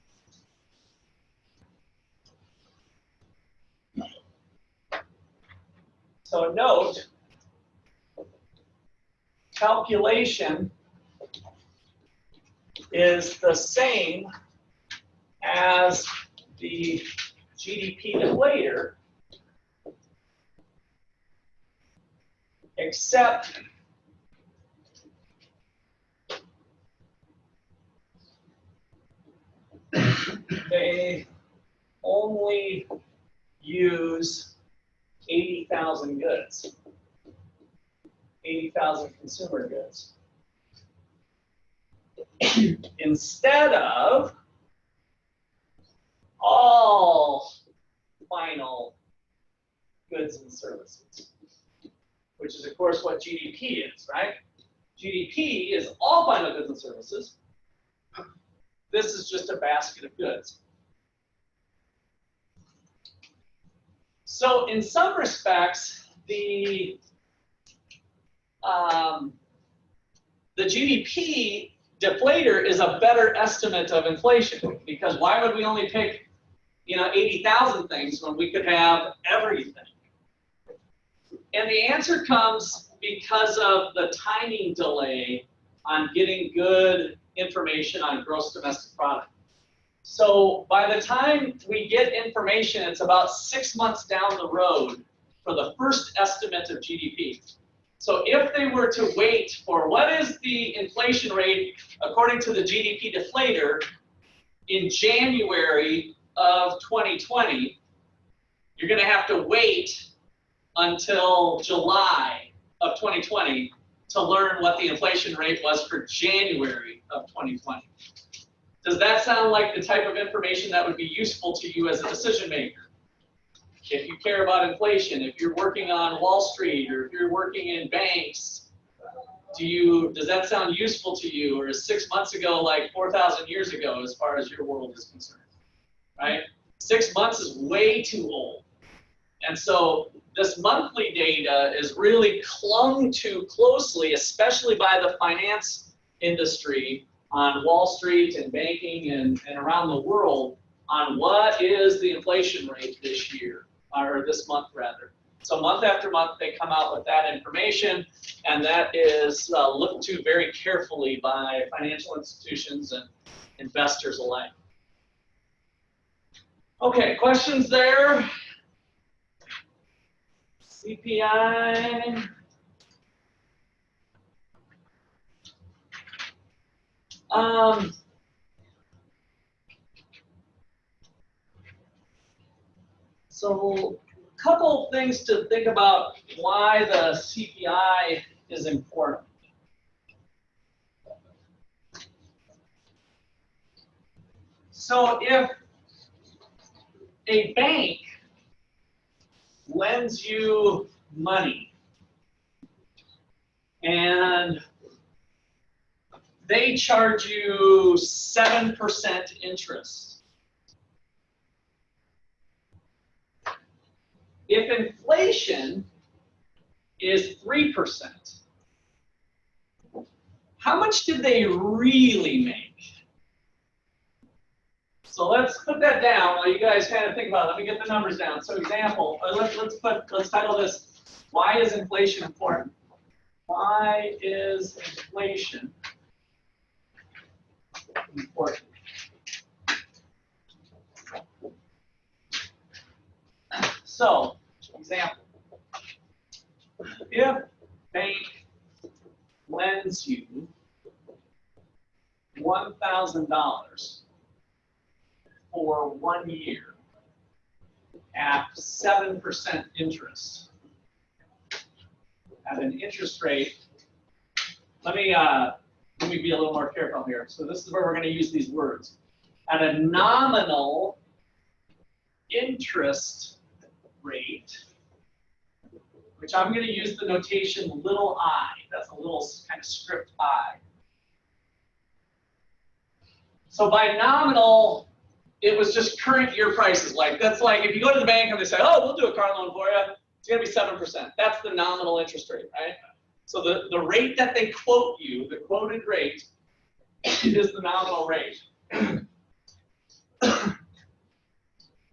So note, calculation is the same as the GDP deflator, except they only use 80,000 goods, 80,000 consumer goods, instead of all final goods and services, which is, of course, what GDP is, right? GDP is all final goods and services. This is just a basket of goods. So in some respects, the GDP deflator is a better estimate of inflation, because why would we only pick 80,000 things when we could have everything? And the answer comes because of the timing delay on getting good information on gross domestic product. So by the time we get information, it's about 6 months down the road for the first estimate of GDP. So if they were to wait for what is the inflation rate according to the GDP deflator in January of 2020, you're going to have to wait until July of 2020 to learn what the inflation rate was for January of 2020. Does that sound like the type of information that would be useful to you as a decision maker? If you care about inflation, if you're working on Wall Street, or if you're working in banks, does that sound useful to you? Or is 6 months ago like 4,000 years ago as far as your world is concerned, right? 6 months is way too old. And so this monthly data is really clung to closely, especially by the finance industry on Wall Street and banking and around the world, on what is the inflation rate this year, or this month rather. So month after month they come out with that information, and that is looked to very carefully by financial institutions and investors alike. Okay, questions there? CPI. So a couple things to think about why the CPI is important. So if a bank lends you money and they charge you 7% interest. If inflation is 3%, how much did they really make? So let's put that down while you guys kind of think about it. Let me get the numbers down. So example, let's title this, why is inflation important? Why is inflation important? So, example, if bank lends you $1,000 for 1 year at 7% interest, at an interest rate, let me be a little more careful here. So this is where we're going to use these words. At a nominal interest rate, which I'm going to use the notation little I. That's a little kind of script I. So by nominal, it was just current year prices. Like that's like if you go to the bank and they say, "Oh, we'll do a car loan for you," it's going to be 7%. That's the nominal interest rate, right? So the rate that they quote you, the quoted rate, is the nominal rate.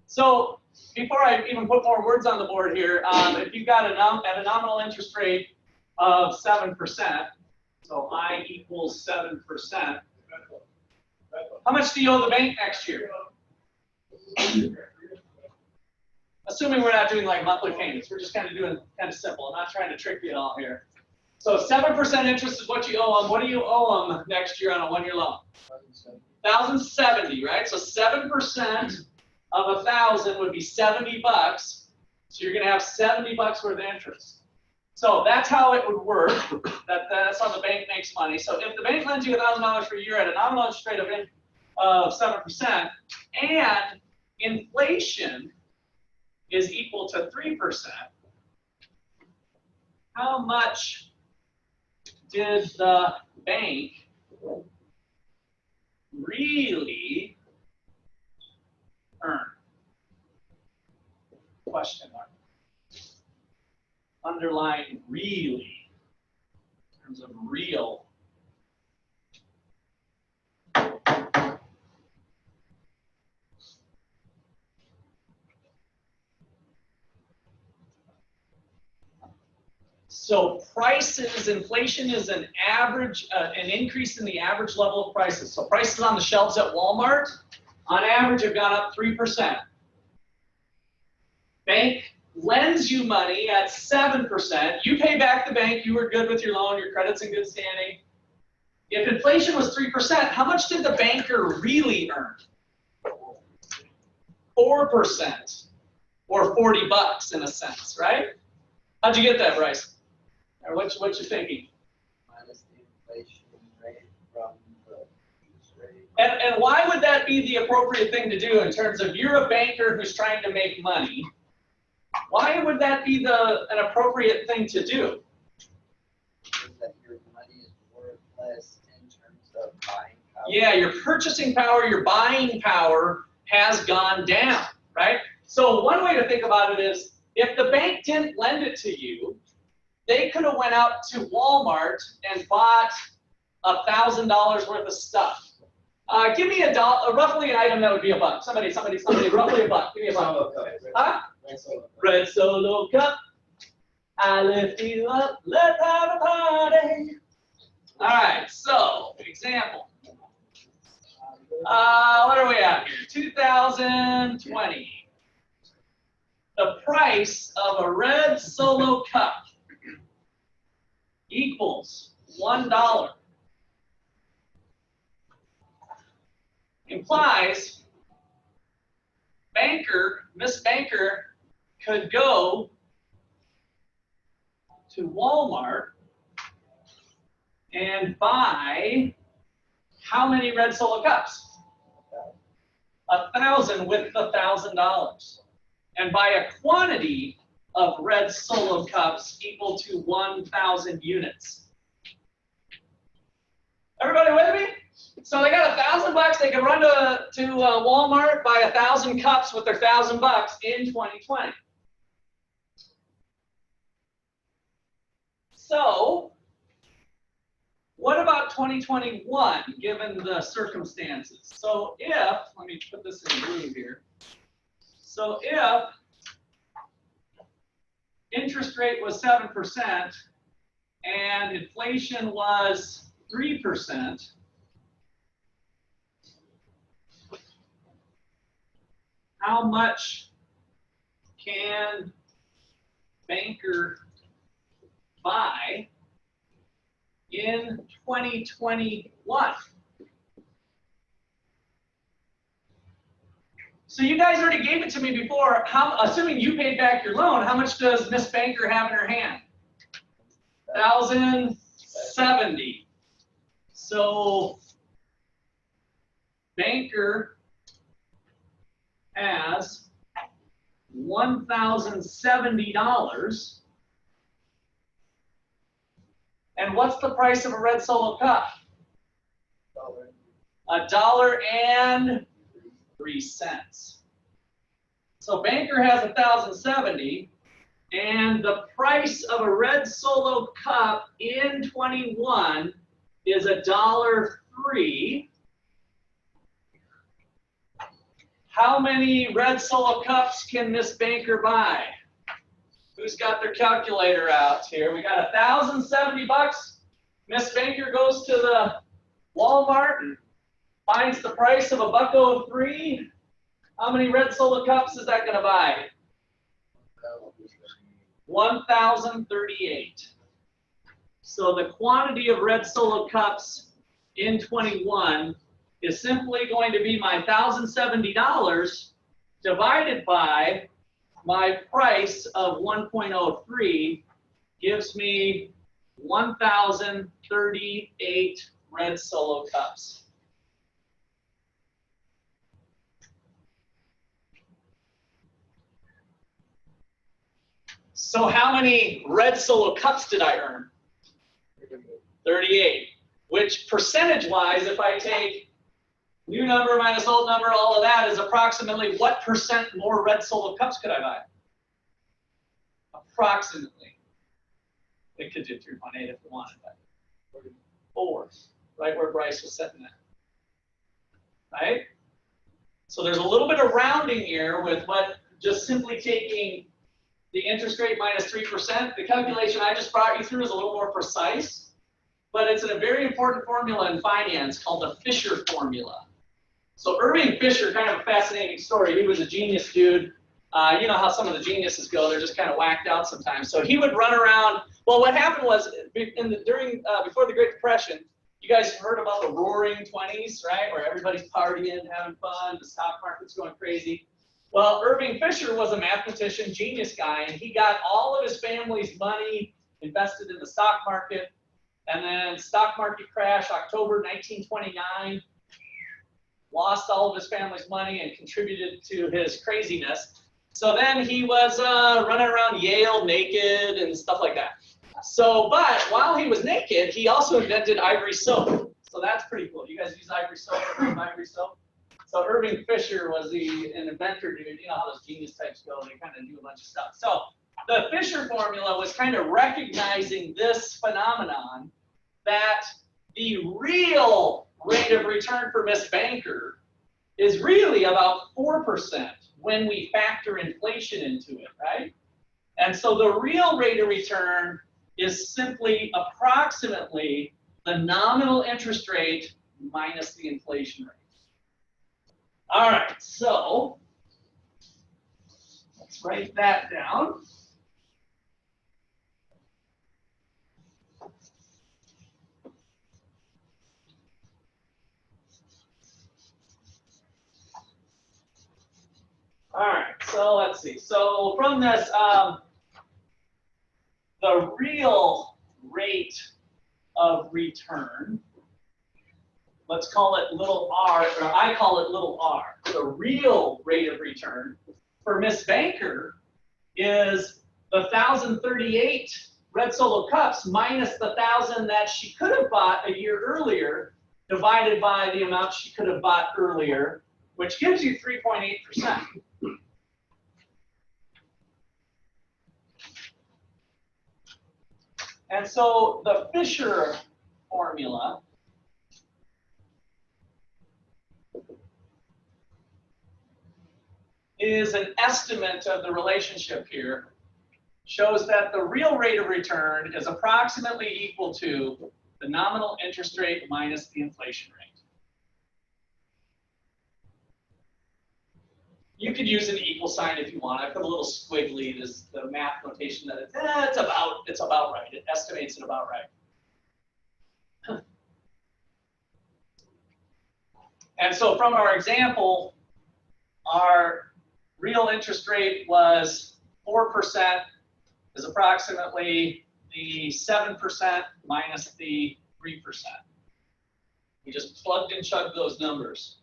So before I even put more words on the board here, if you've got at a nominal interest rate of 7%, so I equals 7%, how much do you owe the bank next year? Assuming we're not doing like monthly payments, we're just kind of doing kind of simple. I'm not trying to trick you at all here. So 7% interest is what you owe them. What do you owe them next year on a 1-year loan? 1,070, right? So 7% of 1,000 would be 70 bucks. So you're going to have 70 bucks worth of interest. So that's how it would work. That's how the bank makes money. So if the bank lends you $1,000 for a year at a nominal interest rate of 7%, and inflation is equal to 3%, how much did the bank really earn? Question mark. Underline really, in terms of real. So prices, inflation is an average, an increase in the average level of prices. So prices on the shelves at Walmart, on average, have gone up 3%. Bank lends you money at 7%. You pay back the bank. You were good with your loan. Your credit's in good standing. If inflation was 3%, how much did the banker really earn? 4%, or 40 bucks in a sense, right? How'd you get that, Bryce? Or what you thinking? Minus the inflation rate from the interest rate. And why would that be the appropriate thing to do in terms of you're a banker who's trying to make money? Why would that be an appropriate thing to do? Because that your money is worth less in terms of buying power. Yeah, your purchasing power, your buying power has gone down, right? So one way to think about it is if the bank didn't lend it to you, they could have went out to Walmart and bought $1,000 worth of stuff. Give me roughly an item that would be a buck. Somebody, roughly a buck. Give me a buck. Huh? Red Solo Cup. I lift you up. Let's have a party. All right. So, example. What are we at here? 2020. The price of a red Solo Cup equals $1. Implies Miss Banker could go to Walmart and buy how many red Solo Cups? 1,000 with the $1,000. And buy a quantity of red Solo cups equal to 1,000 units. Everybody with me? So they got $1,000. They can run to Walmart, buy 1,000 cups with their $1,000 in 2020. So, what about 2021, given the circumstances? So if, let me put this in blue here. So if interest rate was 7% and inflation was 3%, how much can banker buy in 2021? So you guys already gave it to me before. Assuming you paid back your loan, how much does Miss Banker have in her hand? 1,070. So Banker has $1,070. And what's the price of a red Solo cup? $1.03. So Banker has 1,070, and the price of a red Solo cup in 21 is $1.03. How many red Solo cups can Miss Banker buy? Who's got their calculator out here? We got $1,070. Miss Banker goes to the Walmart and finds the price of $1.03. How many red Solo cups is that going to buy? 1,038. So the quantity of red Solo cups in 21 is simply going to be my $1,070 divided by my price of 1.03 gives me 1,038 red Solo cups. So how many red Solo cups did I earn? 38. Which percentage-wise, if I take new number minus old number, all of that is approximately what percent more red Solo cups could I buy? Approximately. It could do 3.8 if we wanted, but 4, right where Bryce was setting that. Right? So there's a little bit of rounding here with what just simply taking the interest rate minus 3%. The calculation I just brought you through is a little more precise, but it's a very important formula in finance called the Fischer Formula. So Irving Fisher, kind of a fascinating story. He was a genius dude. You know how some of the geniuses go; they're just kind of whacked out sometimes. So he would run around. Well, what happened was before the Great Depression, you guys heard about the Roaring 20s, right? Where everybody's partying, having fun, the stock market's going crazy. Well, Irving Fisher was a mathematician, genius guy, and he got all of his family's money invested in the stock market. And then stock market crash, October 1929, lost all of his family's money and contributed to his craziness. So then he was running around Yale naked and stuff like that. So, but while he was naked, he also invented ivory soap. So that's pretty cool. You guys use ivory soap? Ivory soap? So Irving Fisher was an inventor dude. You know how those genius types go. They kind of do a bunch of stuff. So the Fischer Formula was kind of recognizing this phenomenon that the real rate of return for Miss Banker is really about 4% when we factor inflation into it, right? And so the real rate of return is simply approximately the nominal interest rate minus the inflation rate. All right, so let's write that down. All right, so let's see. So from this, the real rate of return let's call it little r, or I call it little r. The real rate of return for Miss Banker is the 1,038 red Solo cups minus the 1,000 that she could have bought a year earlier, divided by the amount she could have bought earlier, which gives you 3.8%. And so the Fischer formula is an estimate of the relationship here. Shows that the real rate of return is approximately equal to the nominal interest rate minus the inflation rate. You could use an equal sign if you want. I put a little squiggly, this the math notation that it's about right. It estimates it about right. And so from our example, our real interest rate was 4%, is approximately the 7% minus the 3%. We just plugged and chugged those numbers.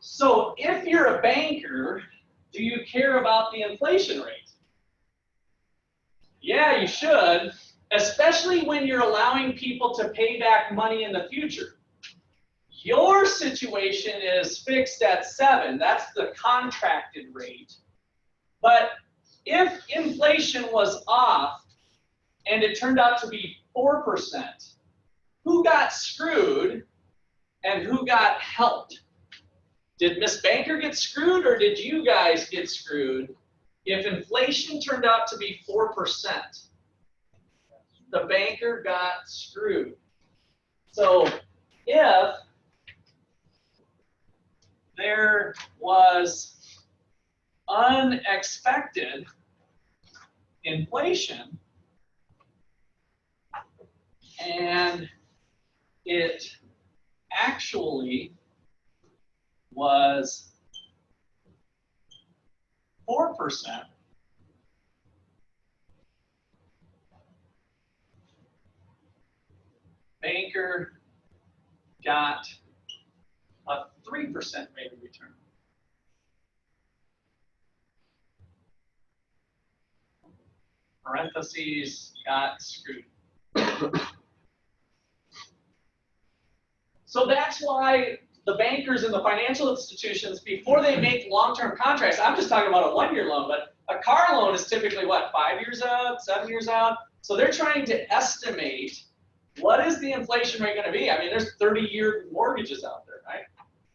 So if you're a banker, do you care about the inflation rate? Yeah, you should, especially when you're allowing people to pay back money in the future. Your situation is fixed at 7. That's the contracted rate. But if inflation was off and it turned out to be 4%, who got screwed and who got helped? Did Miss Banker get screwed or did you guys get screwed if inflation turned out to be 4%? The banker got screwed. So if there was unexpected inflation and it actually was 4%, banker got a 3% rate of return. Parentheses, got screwed. So that's why the bankers and the financial institutions, before they make long-term contracts, I'm just talking about a 1-year loan, but a car loan is typically what, 5 years out, 7 years out? So they're trying to estimate what is the inflation rate going to be. I mean, there's 30-year mortgages out there, right?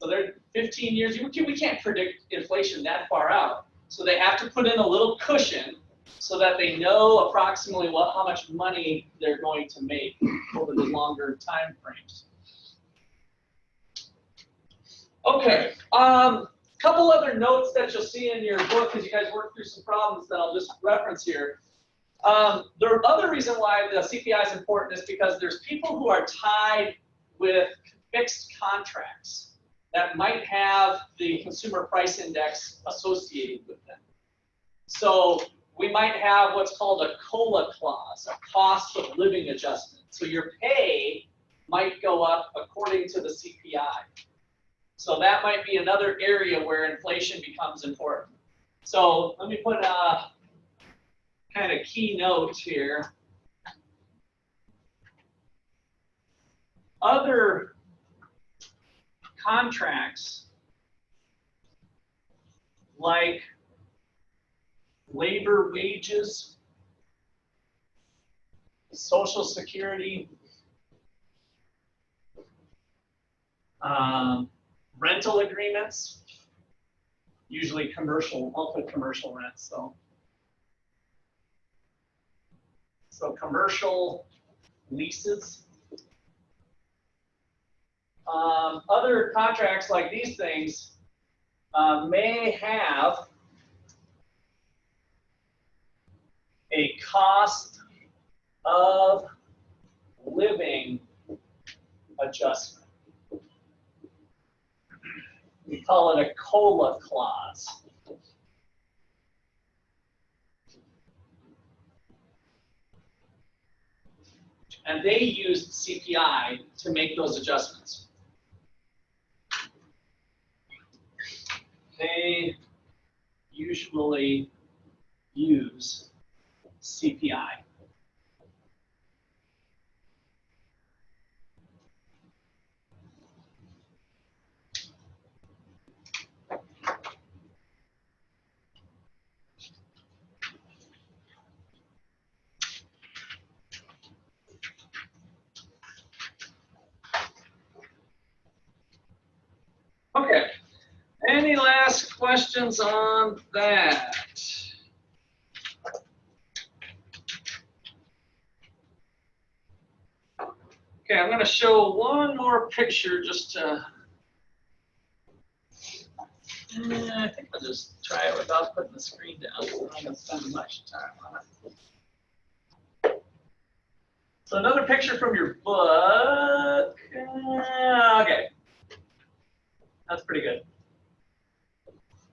So they're 15 years. We can't predict inflation that far out. So they have to put in a little cushion so that they know approximately how much money they're going to make over the longer time frames. Okay, couple other notes that you'll see in your book as you guys work through some problems that I'll just reference here. The other reason why the CPI is important is because there's people who are tied with fixed contracts that might have the consumer price index associated with them. So we might have what's called a COLA clause, a cost of living adjustment. So your pay might go up according to the CPI. So that might be another area where inflation becomes important. So let me put a kind of key note here. Other contracts like labor wages, Social Security, rental agreements, usually commercial, I'll put commercial rents. So commercial leases. Other contracts like these things may have a cost of living adjustment. We call it a COLA clause. And they used CPI to make those adjustments. They usually use CPI. Okay, any last questions on that? Okay, I'm going to show one more picture just to, I think I'll just try it without putting the screen down. I'm not going to spend much time on it. So another picture from your book. Okay. That's pretty good.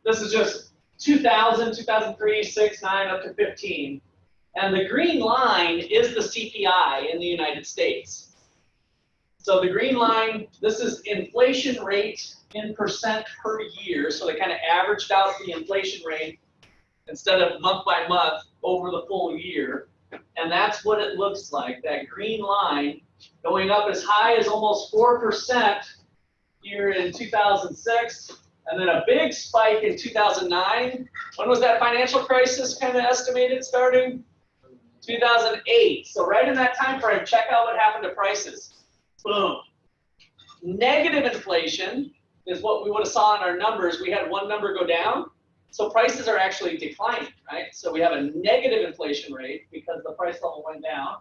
This is just 2000, 2003, 6, 9, up to 15. And the green line is the CPI in the United States. So the green line, this is inflation rate in percent per year. So they kind of averaged out the inflation rate instead of month by month over the full year. And that's what it looks like, that green line going up as high as almost 4% here in 2006, and then a big spike in 2009. When was that financial crisis kind of estimated starting? 2008. So right in that time frame, check out what happened to prices. Boom. Negative inflation is what we would have saw in our numbers. We had one number go down, so prices are actually declining, right? So we have a negative inflation rate because the price level went down,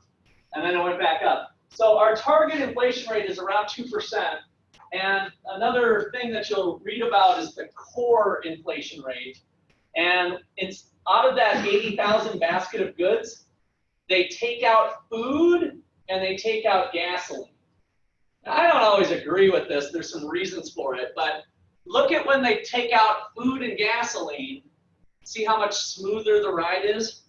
and then it went back up. So our target inflation rate is around 2%. And another thing that you'll read about is the core inflation rate. And it's out of that 80,000 basket of goods, they take out food and they take out gasoline. Now, I don't always agree with this. There's some reasons for it. But look at when they take out food and gasoline. See how much smoother the ride is?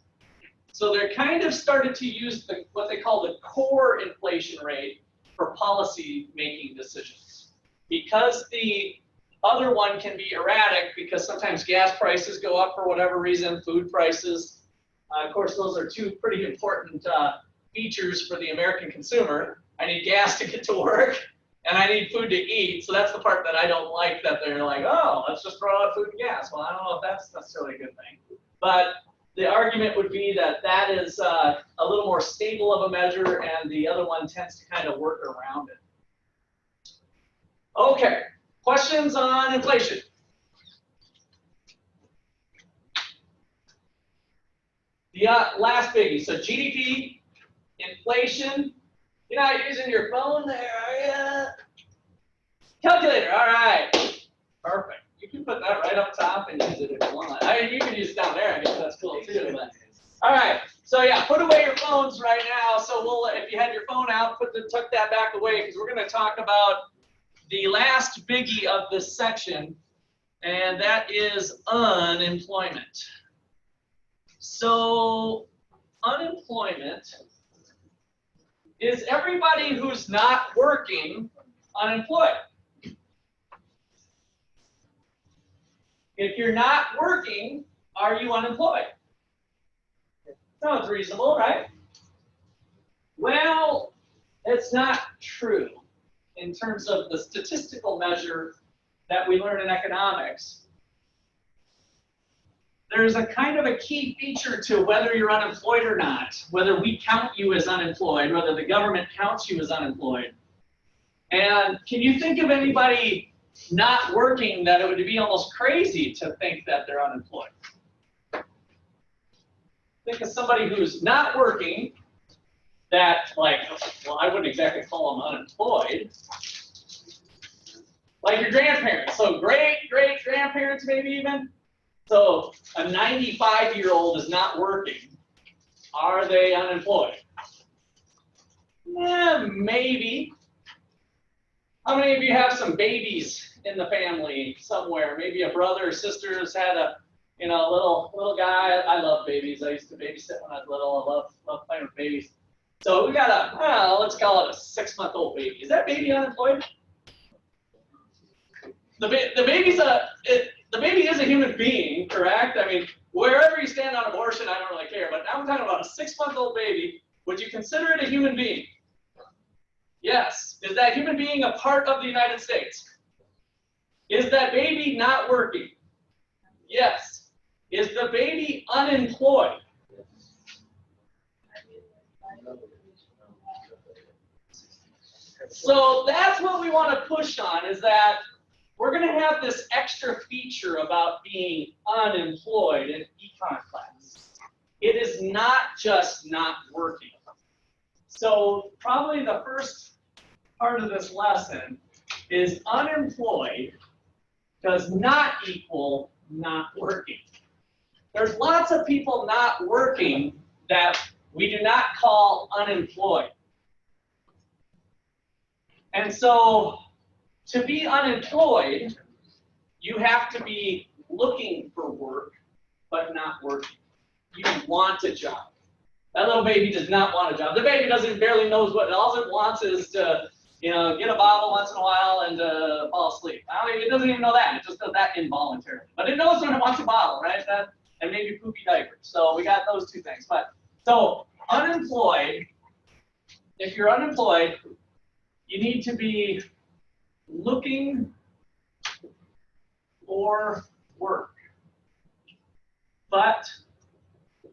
So they're kind of started to use what they call the core inflation rate for policy making decisions. Because the other one can be erratic, because sometimes gas prices go up for whatever reason, food prices. Of course, those are two pretty important features for the American consumer. I need gas to get to work, and I need food to eat. So that's the part that I don't like, that they're like, oh, let's just throw out food and gas. Well, I don't know if that's necessarily a good thing. But the argument would be that that is a little more stable of a measure, and the other one tends to kind of work around it. Okay, questions on inflation? The last biggie, so GDP, inflation. You're not using your phone there, are you? Calculator, all right. Perfect. You can put that right up top and use it if you want. I mean, you can use it down there, I guess that's cool too. But. All right, so yeah, put away your phones right now. So we'll, if you had your phone out, tuck that back away, because we're going to talk about the last biggie of this section, and that is unemployment. So unemployment is everybody who's not working unemployed. If you're not working, are you unemployed? Sounds reasonable, right? Well, it's not true in terms of the statistical measure that we learn in economics. There's a kind of a key feature to whether you're unemployed or not, whether we count you as unemployed, whether the government counts you as unemployed. And can you think of anybody not working that it would be almost crazy to think that they're unemployed? Think of somebody who's not working that, like, well, I wouldn't exactly call them unemployed. Like your grandparents, so great-great-grandparents maybe even. So a 95-year-old is not working. Are they unemployed? Yeah, maybe. How many of you have some babies in the family somewhere? Maybe a brother or sister has had a, little guy. I love babies. I used to babysit when I was little. I love playing with babies. So we got let's call it a 6-month-old baby. Is that baby unemployed? The baby is a human being, correct? I mean, wherever you stand on abortion, I don't really care. But now I'm talking about a 6-month-old baby. Would you consider it a human being? Yes. Is that human being a part of the United States? Is that baby not working? Yes. Is the baby unemployed? So that's what we want to push on, is that we're going to have this extra feature about being unemployed in econ class. It is not just not working. So probably the first part of this lesson is unemployed does not equal not working. There's lots of people not working that we do not call unemployed. And so to be unemployed, you have to be looking for work, but not working. You want a job. That little baby does not want a job. The baby barely knows what, all it wants is to, get a bottle once in a while and fall asleep. I mean, it doesn't even know that. It just does that involuntarily. But it knows when it wants a bottle, right? And maybe poopy diapers. So we got those two things. So unemployed, if you're unemployed, you need to be looking for work, but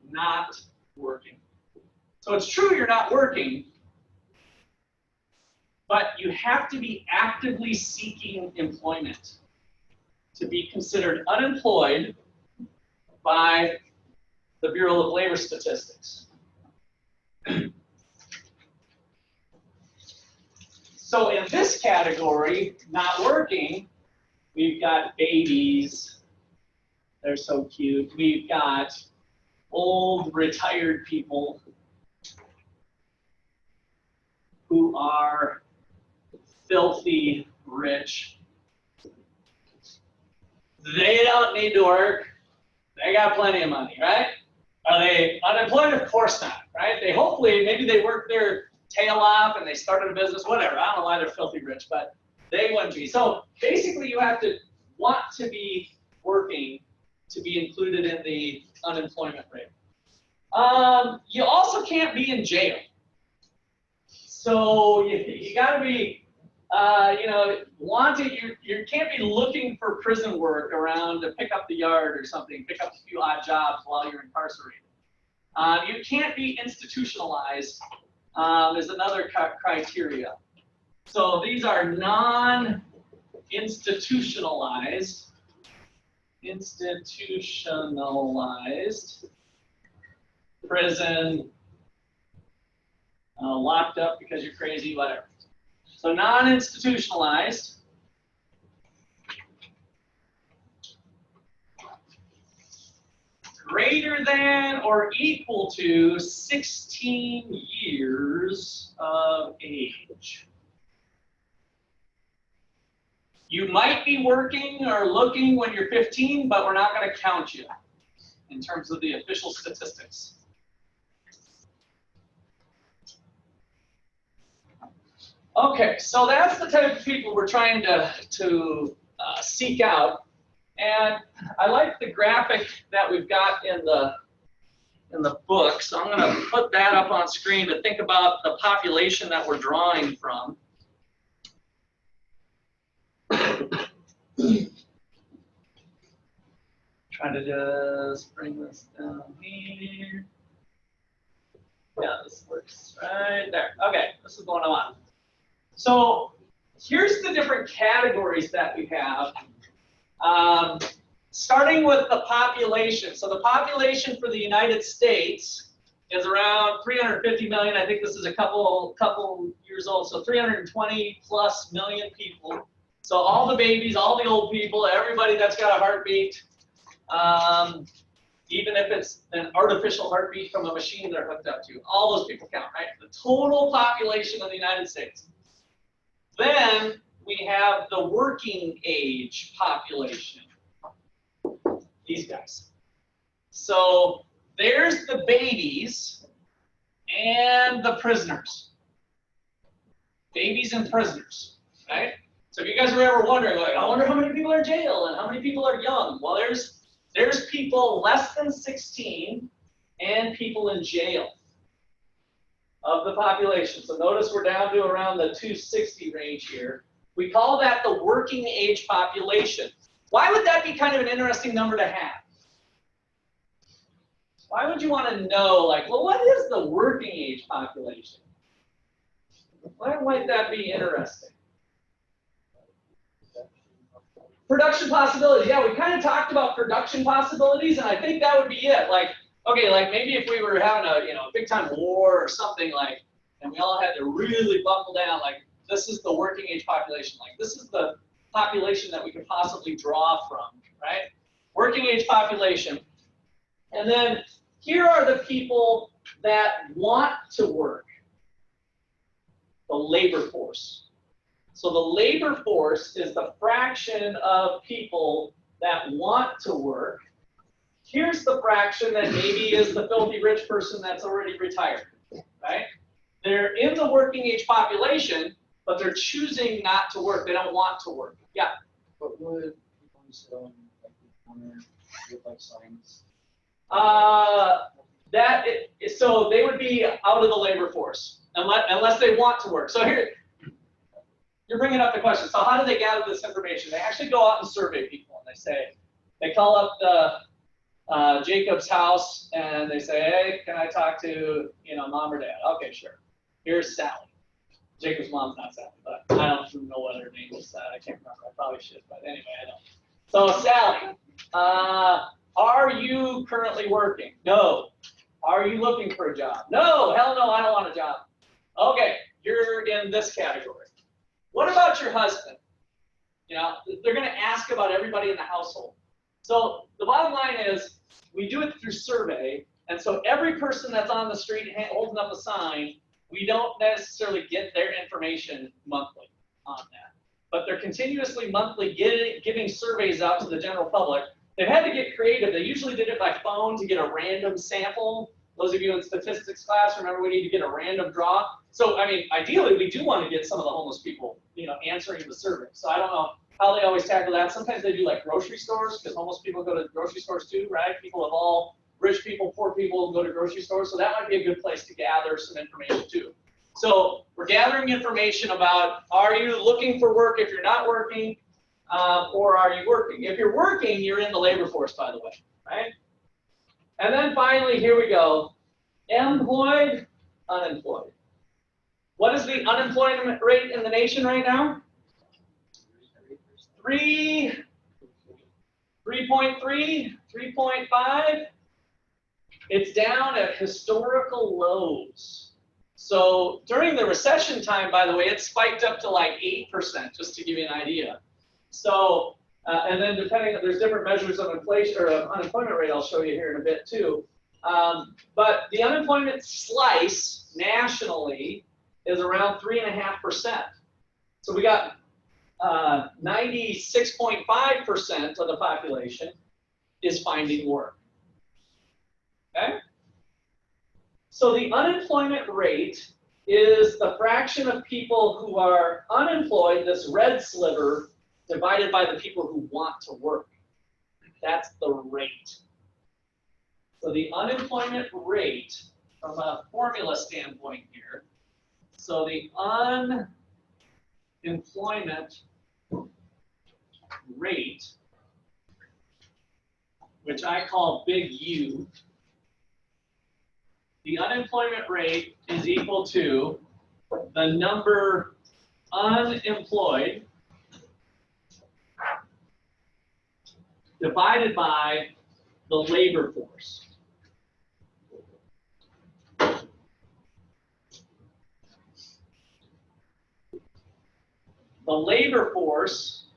not working. So it's true you're not working, but you have to be actively seeking employment to be considered unemployed by the Bureau of Labor Statistics. So in this category, not working, we've got babies. They're so cute. We've got old retired people who are filthy rich. They don't need to work. They got plenty of money, right? Are they unemployed? Of course not, right? Maybe they work their tail off and they started a business, whatever. I don't know why they're filthy rich, but they wouldn't be. So basically you have to want to be working to be included in the unemployment rate. You also can't be in jail. So you got to be, wanting. You can't be looking for prison work around to pick up the yard or something, pick up a few odd jobs while you're incarcerated. You can't be institutionalized is another criteria. So these are non-institutionalized, prison, locked up because you're crazy, whatever. So non-institutionalized. Greater than or equal to 16 years of age. You might be working or looking when you're 15, but we're not going to count you in terms of the official statistics. Okay, so that's the type of people we're trying to seek out. And I like the graphic that we've got in the book, so I'm going to put that up on screen to think about the population that we're drawing from. Try to just bring this down here. Yeah, this works right there. Okay, this is what I want. So here's the different categories that we have. Starting with the population. So the population for the United States is around 350 million. I think this is a couple years old. So 320 plus million people. So all the babies, all the old people, everybody that's got a heartbeat, even if it's an artificial heartbeat from a machine they're hooked up to, all those people count, right? The total population of the United States. Then we have the working age population, these guys. So there's the babies and the prisoners. Babies and prisoners, right? So if you guys were ever wondering, like, I wonder how many people are in jail and how many people are young. Well, there's people less than 16 and people in jail of the population. So notice we're down to around the 260 range here. We call that the working age population. Why would that be kind of an interesting number to have? Why would you want to know, like, well, what is the working age population? Why might that be interesting? Production possibilities. Yeah, we kind of talked about production possibilities, and I think that would be it. Like, okay, like maybe if we were having a big time war or something, like, and we all had to really buckle down, like, this is the working age population. Like, this is the population that we could possibly draw from, right? Working age population. And then here are the people that want to work. The labor force. So the labor force is the fraction of people that want to work. Here's the fraction that maybe is the filthy rich person that's already retired, right? They're in the working age population, but they're choosing not to work. They don't want to work. Yeah? But would people who sit on like the corner with like signs? So they would be out of the labor force unless they want to work. So here, you're bringing up the question. So how do they gather this information? They actually go out and survey people, and they call up the Jacob's house, and they say, hey, can I talk to mom or dad? Okay, sure. Here's Sally. Jacob's mom's not Sally, but I don't know what her name is. I can't remember. I probably should, but anyway, I don't. So Sally, are you currently working? No. Are you looking for a job? No. Hell no, I don't want a job. Okay, you're in this category. What about your husband? They're going to ask about everybody in the household. So the bottom line is, we do it through survey, and so every person that's on the street holding up a sign, we don't necessarily get their information monthly on that. But they're continuously monthly giving surveys out to the general public. They've had to get creative. They usually did it by phone to get a random sample. Those of you in statistics class, remember we need to get a random draw. So, I mean, ideally, we do want to get some of the homeless people, answering the survey. So I don't know how they always tackle that. Sometimes they do like grocery stores, because homeless people go to grocery stores too, right? People of all, rich people, poor people go to grocery stores. So that might be a good place to gather some information too. So we're gathering information about, are you looking for work if you're not working, or are you working? If you're working, you're in the labor force, by the way, right? And then finally, here we go. Employed, unemployed. What is the unemployment rate in the nation right now? 3.3, 3.5. It's down at historical lows. So during the recession time, by the way, it spiked up to like 8%, just to give you an idea. So, and then there's different measures of inflation or of unemployment rate I'll show you here in a bit too. But the unemployment slice nationally is around 3.5%. So we got 96.5% of the population is finding work. Okay? So the unemployment rate is the fraction of people who are unemployed, this red sliver, divided by the people who want to work. That's the rate. So the unemployment rate, from a formula standpoint here, so the unemployment rate, which I call big U, the unemployment rate is equal to the number unemployed divided by the labor force. The labor force,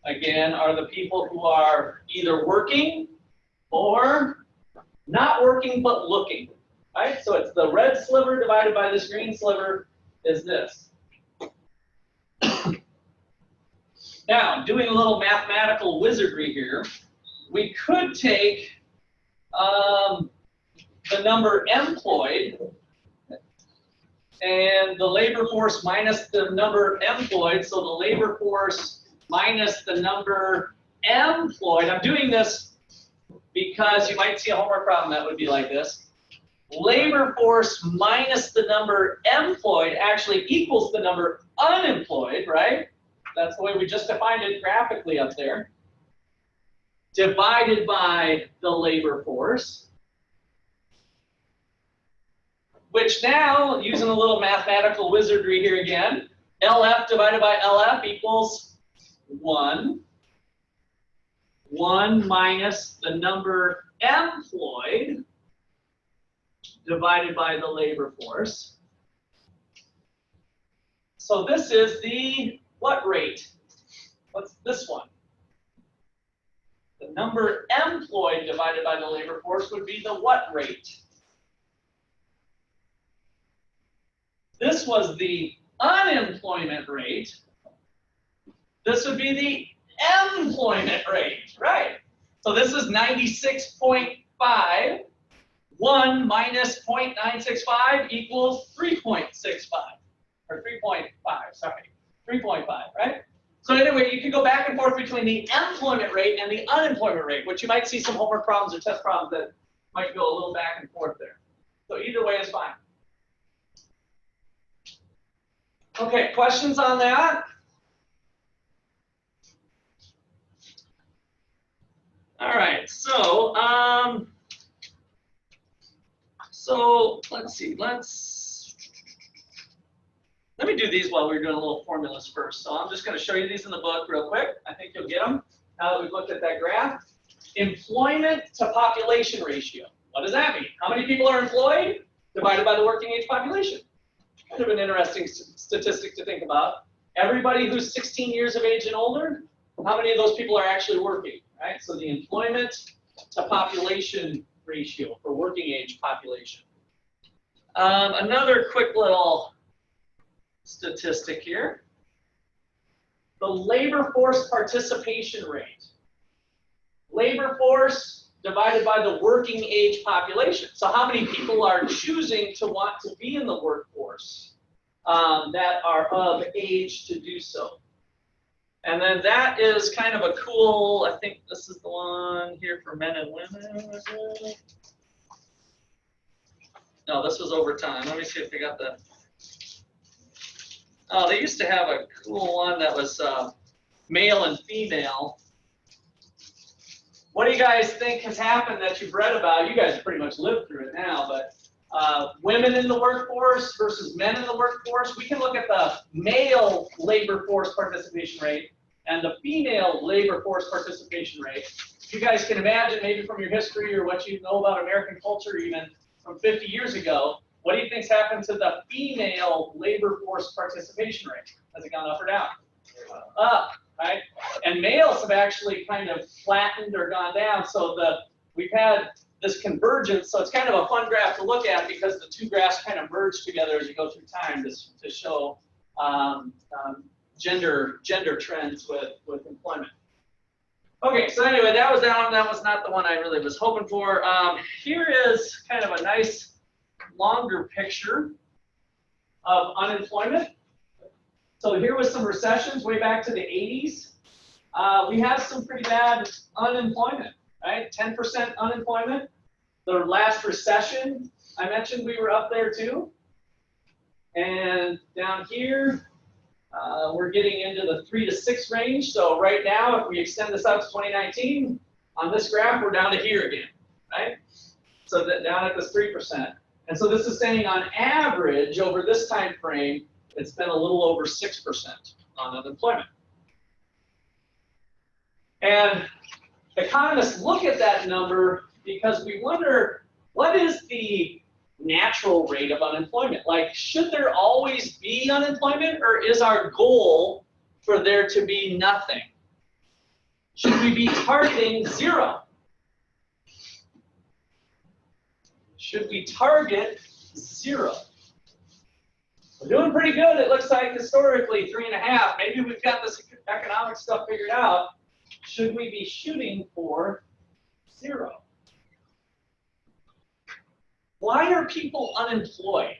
again, are the people who are either working or not working but looking, right? So it's the red sliver divided by this green sliver is this. Now, doing a little mathematical wizardry here, we could take the number employed and the labor force minus the number employed. So the labor force minus the number employed. I'm doing this because you might see a homework problem that would be like this. Labor force minus the number employed actually equals the number unemployed, right? That's the way we just defined it graphically up there. Divided by the labor force. Which now, using a little mathematical wizardry here again, LF divided by LF equals 1. 1 minus the number employed divided by the labor force. So this is the what rate? What's this one? The number employed divided by the labor force would be the what rate? This was the unemployment rate. This would be the employment rate, right? So this is 96.5. 1 minus 0.965 equals 3.65. Or 3.5, sorry. 3.5, right? So anyway, you can go back and forth between the employment rate and the unemployment rate, which you might see some homework problems or test problems that might go a little back and forth there. So either way is fine. Okay, questions on that? All right, so let's see, let me do these while we're doing a little formulas first. So I'm just going to show you these in the book real quick. I think you'll get them now that we've looked at that graph. Employment to population ratio. What does that mean? How many people are employed divided by the working age population? Kind of an interesting statistic to think about. Everybody who's 16 years of age and older, how many of those people are actually working, right? So the employment to population ratio for working age population. Another quick little statistic here. The labor force participation rate. Labor force divided by the working age population. So how many people are choosing to want to be in the workforce that are of age to do so? And then that is kind of a cool, I think this is the one here for men and women. No, this was over time. Let me see if they got the. Oh, they used to have a cool one that was male and female. What do you guys think has happened that you've read about? You guys pretty much lived through it now, but women in the workforce versus men in the workforce. We can look at the male labor force participation rate and the female labor force participation rate. You guys can imagine, maybe from your history or what you know about American culture even from 50 years ago, what do you think's happened to the female labor force participation rate? Has it gone up or down? Up, right? And males have actually kind of flattened or gone down. So we've had this convergence. So it's kind of a fun graph to look at because the two graphs kind of merge together as you go through time to show gender trends with employment. Okay, so anyway, that was down. That was not the one I really was hoping for. Here is kind of a nice longer picture of unemployment. So here was some recessions way back to the 80s. We have some pretty bad unemployment, right? 10% unemployment. The last recession, I mentioned we were up there too. And down here, we're getting into the 3 to 6 range. So right now, if we extend this out to 2019, on this graph, we're down to here again, right? So that down at this 3%. And so this is saying on average, over this time frame, it's been a little over 6% on unemployment. And economists look at that number because we wonder, what is the natural rate of unemployment? Like, should there always be unemployment, or is our goal for there to be nothing? Should we be targeting 0? Should we target 0? We're doing pretty good, it looks like, historically, 3.5. Maybe we've got this economic stuff figured out. Should we be shooting for 0? Why are people unemployed?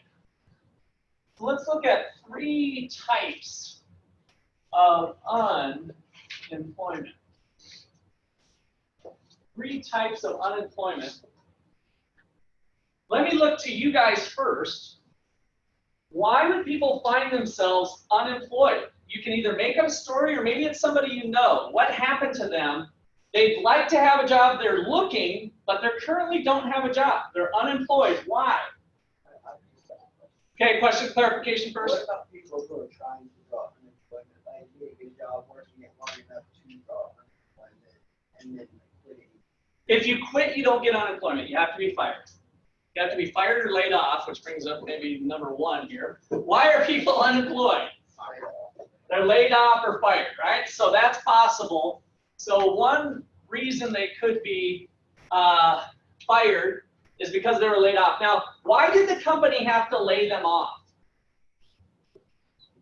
So let's look at 3 types of unemployment. 3 types of unemployment. Let me look to you guys first. Why would people find themselves unemployed? You can either make up a story or maybe it's somebody you know. What happened to them? They'd like to have a job, they're looking, but they currently don't have a job. They're unemployed. Why? Okay, question clarification first. What about people who are trying to draw unemployment, like doing a good job, working it long enough to draw unemployment, and then quitting? If you quit, you don't get unemployment. You have to be fired. You have to be fired or laid off, which brings up maybe number 1 here. Why are people unemployed? They're laid off or fired, right? So that's possible. So one reason they could be fired is because they were laid off. Now, why did the company have to lay them off?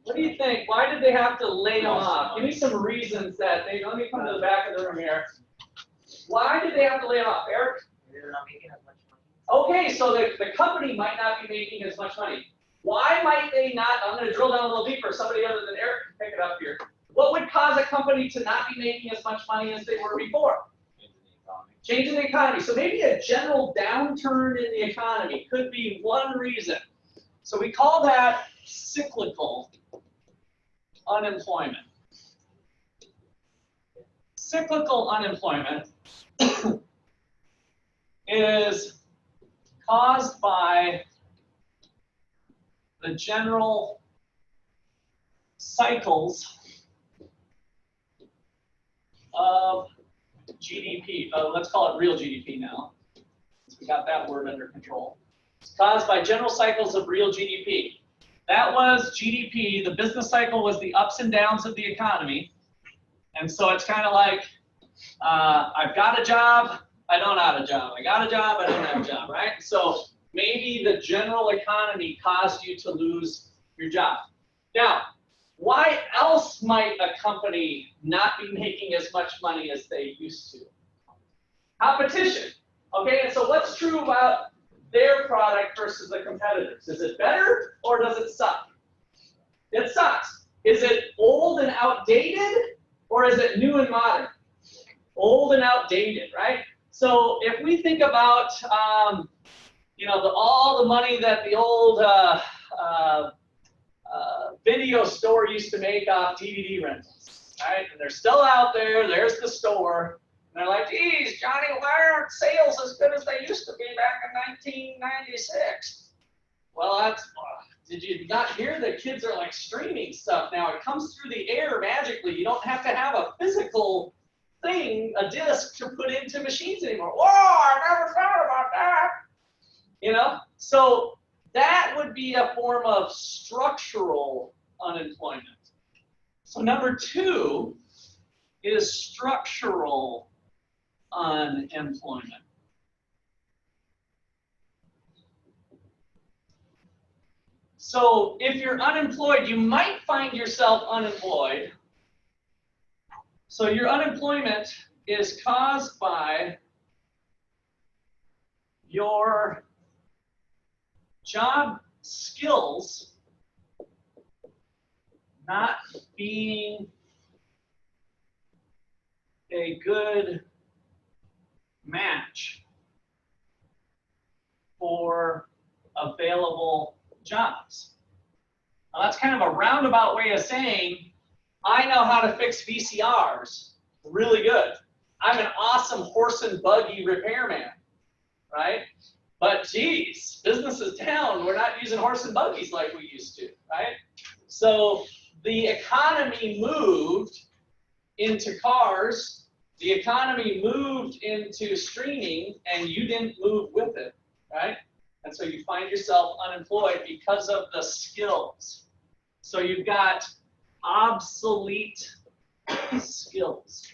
What do you think? Why did they have to lay them off? Give me some reasons that they, let me come to the back of the room here. Why did they have to lay them off, Eric? They're not making as much money. Okay, so the company might not be making as much money. Why might they not? I'm going to drill down a little deeper. Somebody other than Eric can pick it up here. What would cause a company to not be making as much money as they were before? Change in the economy. So maybe a general downturn in the economy could be one reason. So we call that cyclical unemployment. Cyclical unemployment is caused by the general cycles of GDP. Let's call it real GDP now. We got that word under control. It's caused by general cycles of real GDP. That was GDP. The business cycle was the ups and downs of the economy. And so it's kind of like, I've got a job, I don't have a job. I got a job, I don't have a job, right? So maybe the general economy caused you to lose your job. Now, why else might a company not be making as much money as they used to? Competition. Okay, and so what's true about their product versus the competitors? Is it better or does it suck? It sucks. Is it old and outdated or is it new and modern? Old and outdated, right? So if we think about, all the money that the old video store used to make off DVD rentals, right? And they're still out there. There's the store. And they're like, geez, Johnny, why aren't sales as good as they used to be back in 1996? Well, that's, did you not hear that kids are like streaming stuff now? It comes through the air magically. You don't have to have a physical thing, a disc to put into machines anymore. Whoa, I never thought about that. So that would be a form of structural unemployment. So number 2 is structural unemployment. So if you're unemployed, you might find yourself unemployed. So your unemployment is caused by your job skills not being a good match for available jobs. Now that's kind of a roundabout way of saying I know how to fix VCRs really good. I'm an awesome horse and buggy repairman, right? But geez, business is down. We're not using horse and buggies like we used to, right? So the economy moved into cars. The economy moved into streaming, and you didn't move with it, right? And so you find yourself unemployed because of the skills. So you've got obsolete skills.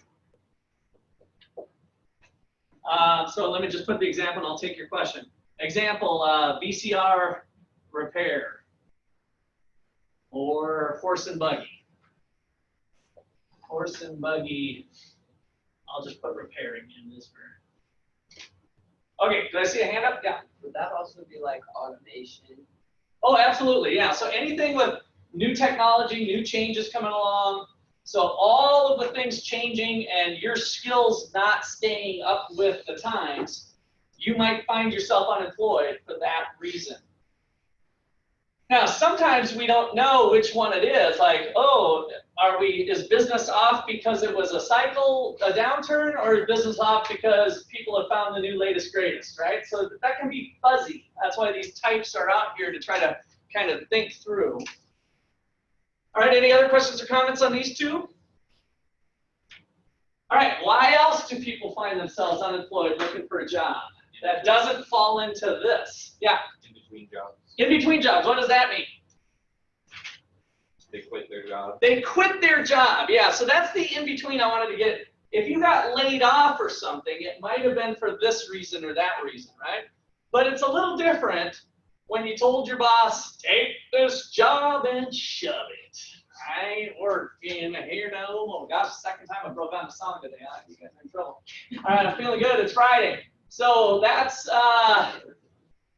So let me just put the example and I'll take your question. Example, VCR repair or horse and buggy. Horse and buggy, I'll just put repairing in this for. Okay, did I see a hand up? Yeah. Would that also be like automation? Oh, absolutely, yeah. So anything with new technology, new changes coming along, so all of the things changing and your skills not staying up with the times, you might find yourself unemployed for that reason. Now, sometimes we don't know which one it is. Like, oh, is business off because it was a cycle, a downturn, or is business off because people have found the new latest greatest, right? So that can be fuzzy. That's why these types are out here to try to kind of think through. All right, any other questions or comments on these two? All right, why else do people find themselves unemployed looking for a job that doesn't fall into this? Yeah. In between jobs. In between jobs, what does that mean? They quit their job. They quit their job, yeah, so that's the in-between I wanted to get. If you got laid off or something, it might have been for this reason or that reason, right? But it's a little different when you told your boss, take this job and shove it. I ain't working here no more. Gosh, the second time I broke down the song today, you guys are in trouble. All right, I'm feeling good, it's Friday. So that's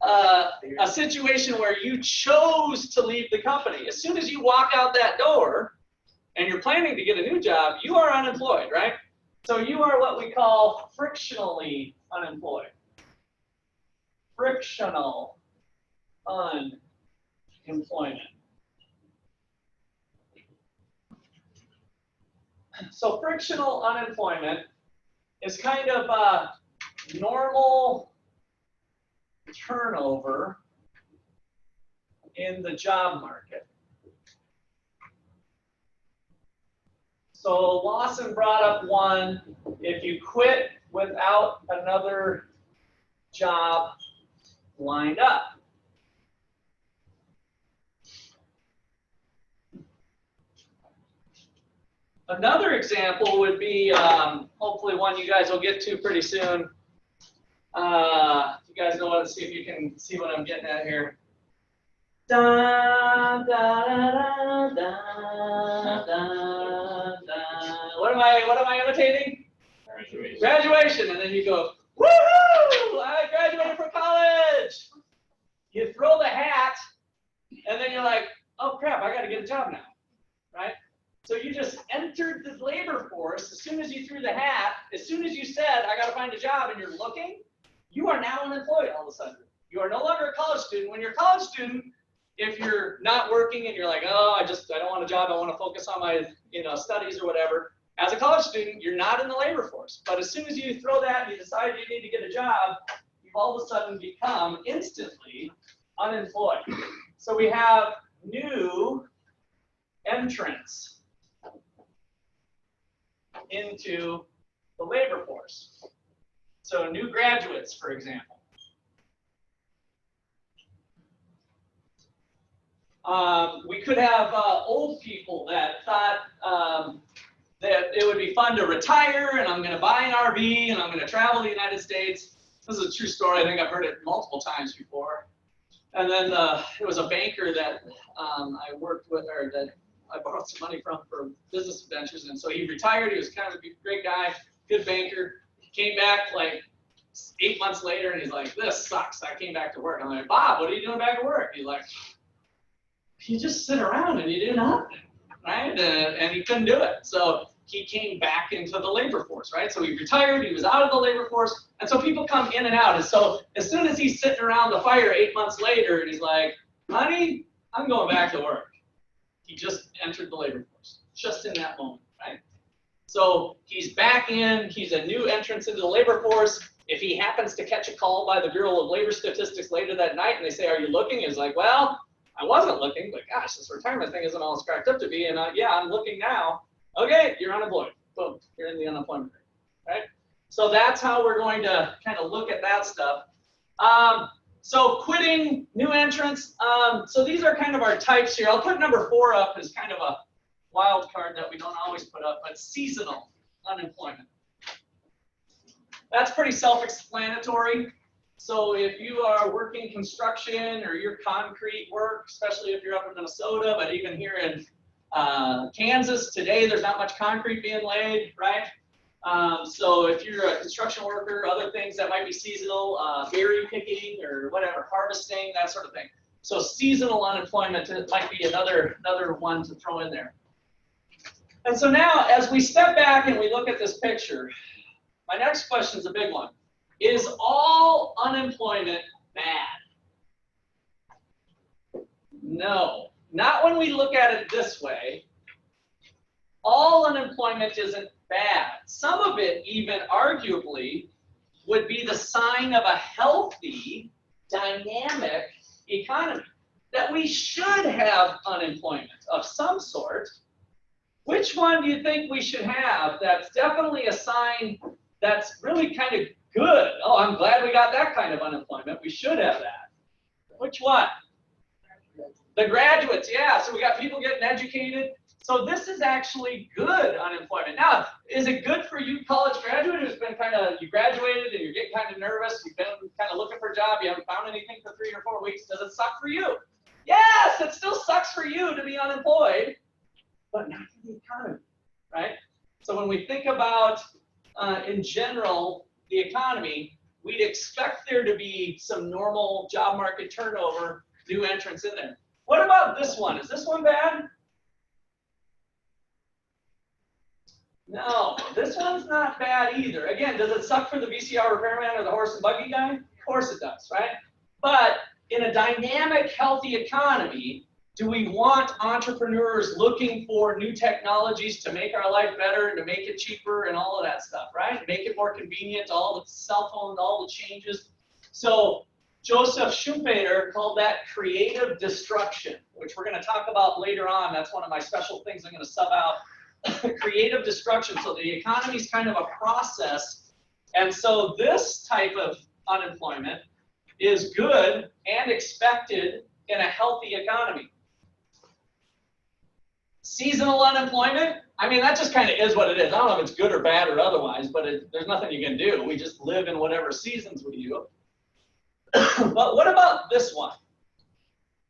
a situation where you chose to leave the company. As soon as you walk out that door and you're planning to get a new job, you are unemployed, right? So you are what we call frictionally unemployed. Frictional unemployment. So frictional unemployment is kind of a normal turnover in the job market. So Lawson brought up one, if you quit without another job lined up. Another example would be, hopefully one you guys will get to pretty soon. You guys know what, see if you can see what I'm getting at here. Da, da, da, da, da, da. What am I imitating? Graduation. Graduation, and then you go, woohoo! I graduated from college. You throw the hat, and then you're like, oh crap, I got to get a job now, right? So you just entered the labor force as soon as you threw the hat. As soon as you said, I got to find a job, and you're looking, you are now unemployed all of a sudden. You are no longer a college student. When you're a college student, if you're not working and you're like, oh, I don't want a job, I want to focus on my studies or whatever. As a college student, you're not in the labor force. But as soon as you throw that and you decide you need to get a job, you've all of a sudden become instantly unemployed. So we have new entrants into the labor force. So new graduates, for example. We could have old people that thought that it would be fun to retire, and I'm going to buy an RV, and I'm going to travel the United States. This is a true story. I think I've heard it multiple times before. And then it was a banker that I worked with, or that I borrowed some money from for business adventures. And so he retired. He was kind of a great guy, good banker. He came back like 8 months later, and he's like, this sucks. I came back to work. I'm like, Bob, what are you doing back at work? He's like, you just sit around and you do nothing, right? And he couldn't do it. So he came back into the labor force, right? So he retired, he was out of the labor force, and so people come in and out. And so as soon as he's sitting around the fire 8 months later, and he's like, honey, I'm going back to work. He just entered the labor force, just in that moment, right? So he's back in, he's a new entrance into the labor force. If he happens to catch a call by the Bureau of Labor Statistics later that night, and they say, are you looking? He's like, well, I wasn't looking, but gosh, this retirement thing isn't all it's cracked up to be, and yeah, I'm looking now. Okay, you're unemployed. Boom, you're in the unemployment rate, right? So that's how we're going to kind of look at that stuff. So quitting, new entrants. So these are kind of our types here. I'll put number 4 up as kind of a wild card that we don't always put up, but seasonal unemployment. That's pretty self-explanatory. So if you are working construction or your concrete work, especially if you're up in Minnesota, but even here in Kansas today, there's not much concrete being laid, right? So if you're a construction worker, other things that might be seasonal, berry picking or whatever, harvesting, that sort of thing. So seasonal unemployment might be another one to throw in there. And so now, as we step back and we look at this picture, my next question is a big one. Is all unemployment bad? No, not when we look at it this way. All unemployment isn't bad. Some of it, even arguably, would be the sign of a healthy, dynamic economy. That we should have unemployment of some sort. Which one do you think we should have? That's definitely a sign that's really kind of good. Oh, I'm glad we got that kind of unemployment. We should have that. Which one? The graduates, yeah. So we got people getting educated. So this is actually good unemployment. Now, is it good for you college graduate who's been you graduated and you're getting kind of nervous, you've been kind of looking for a job, you haven't found anything for 3 or 4 weeks, does it suck for you? Yes, it still sucks for you to be unemployed, but not for the economy, right? So when we think about, in general, the economy, we'd expect there to be some normal job market turnover, new entrants in there. What about this one? Is this one bad? No, this one's not bad either. Again, does it suck for the VCR repairman or the horse and buggy guy? Of course it does, right? But in a dynamic, healthy economy, do we want entrepreneurs looking for new technologies to make our life better and to make it cheaper and all of that stuff, right? Make it more convenient, all the cell phones, all the changes. So Joseph Schumpeter called that creative destruction, which we're going to talk about later on. That's one of my special things I'm going to sub out. Creative destruction. So the economy is kind of a process. And so this type of unemployment is good and expected in a healthy economy. Seasonal unemployment, I mean, that just kind of is what it is. I don't know if it's good or bad or otherwise, but there's nothing you can do. We just live in whatever seasons we do. But what about this one?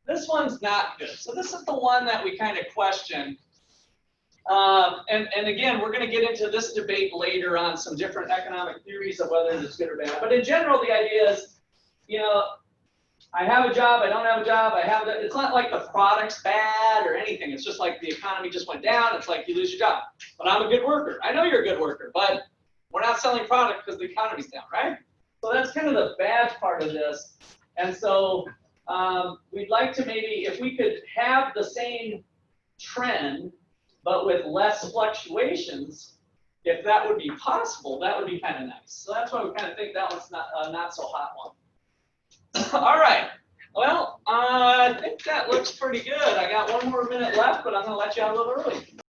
This one's not good. So this is the one that we kind of question. And again, we're going to get into this debate later on some different economic theories of whether it's good or bad. But in general, the idea is, you know, I have a job, I don't have a job, it's not like the product's bad or anything. It's just like the economy just went down. It's like you lose your job. But I'm a good worker. I know you're a good worker, but we're not selling product because the economy's down, right? So that's kind of the bad part of this. And so we'd like to maybe, if we could have the same trend, but with less fluctuations, if that would be possible, that would be kind of nice. So that's why we kind of think that one's not so hot one. All right. Well, I think that looks pretty good. I got 1 more minute left, but I'm going to let you out a little early.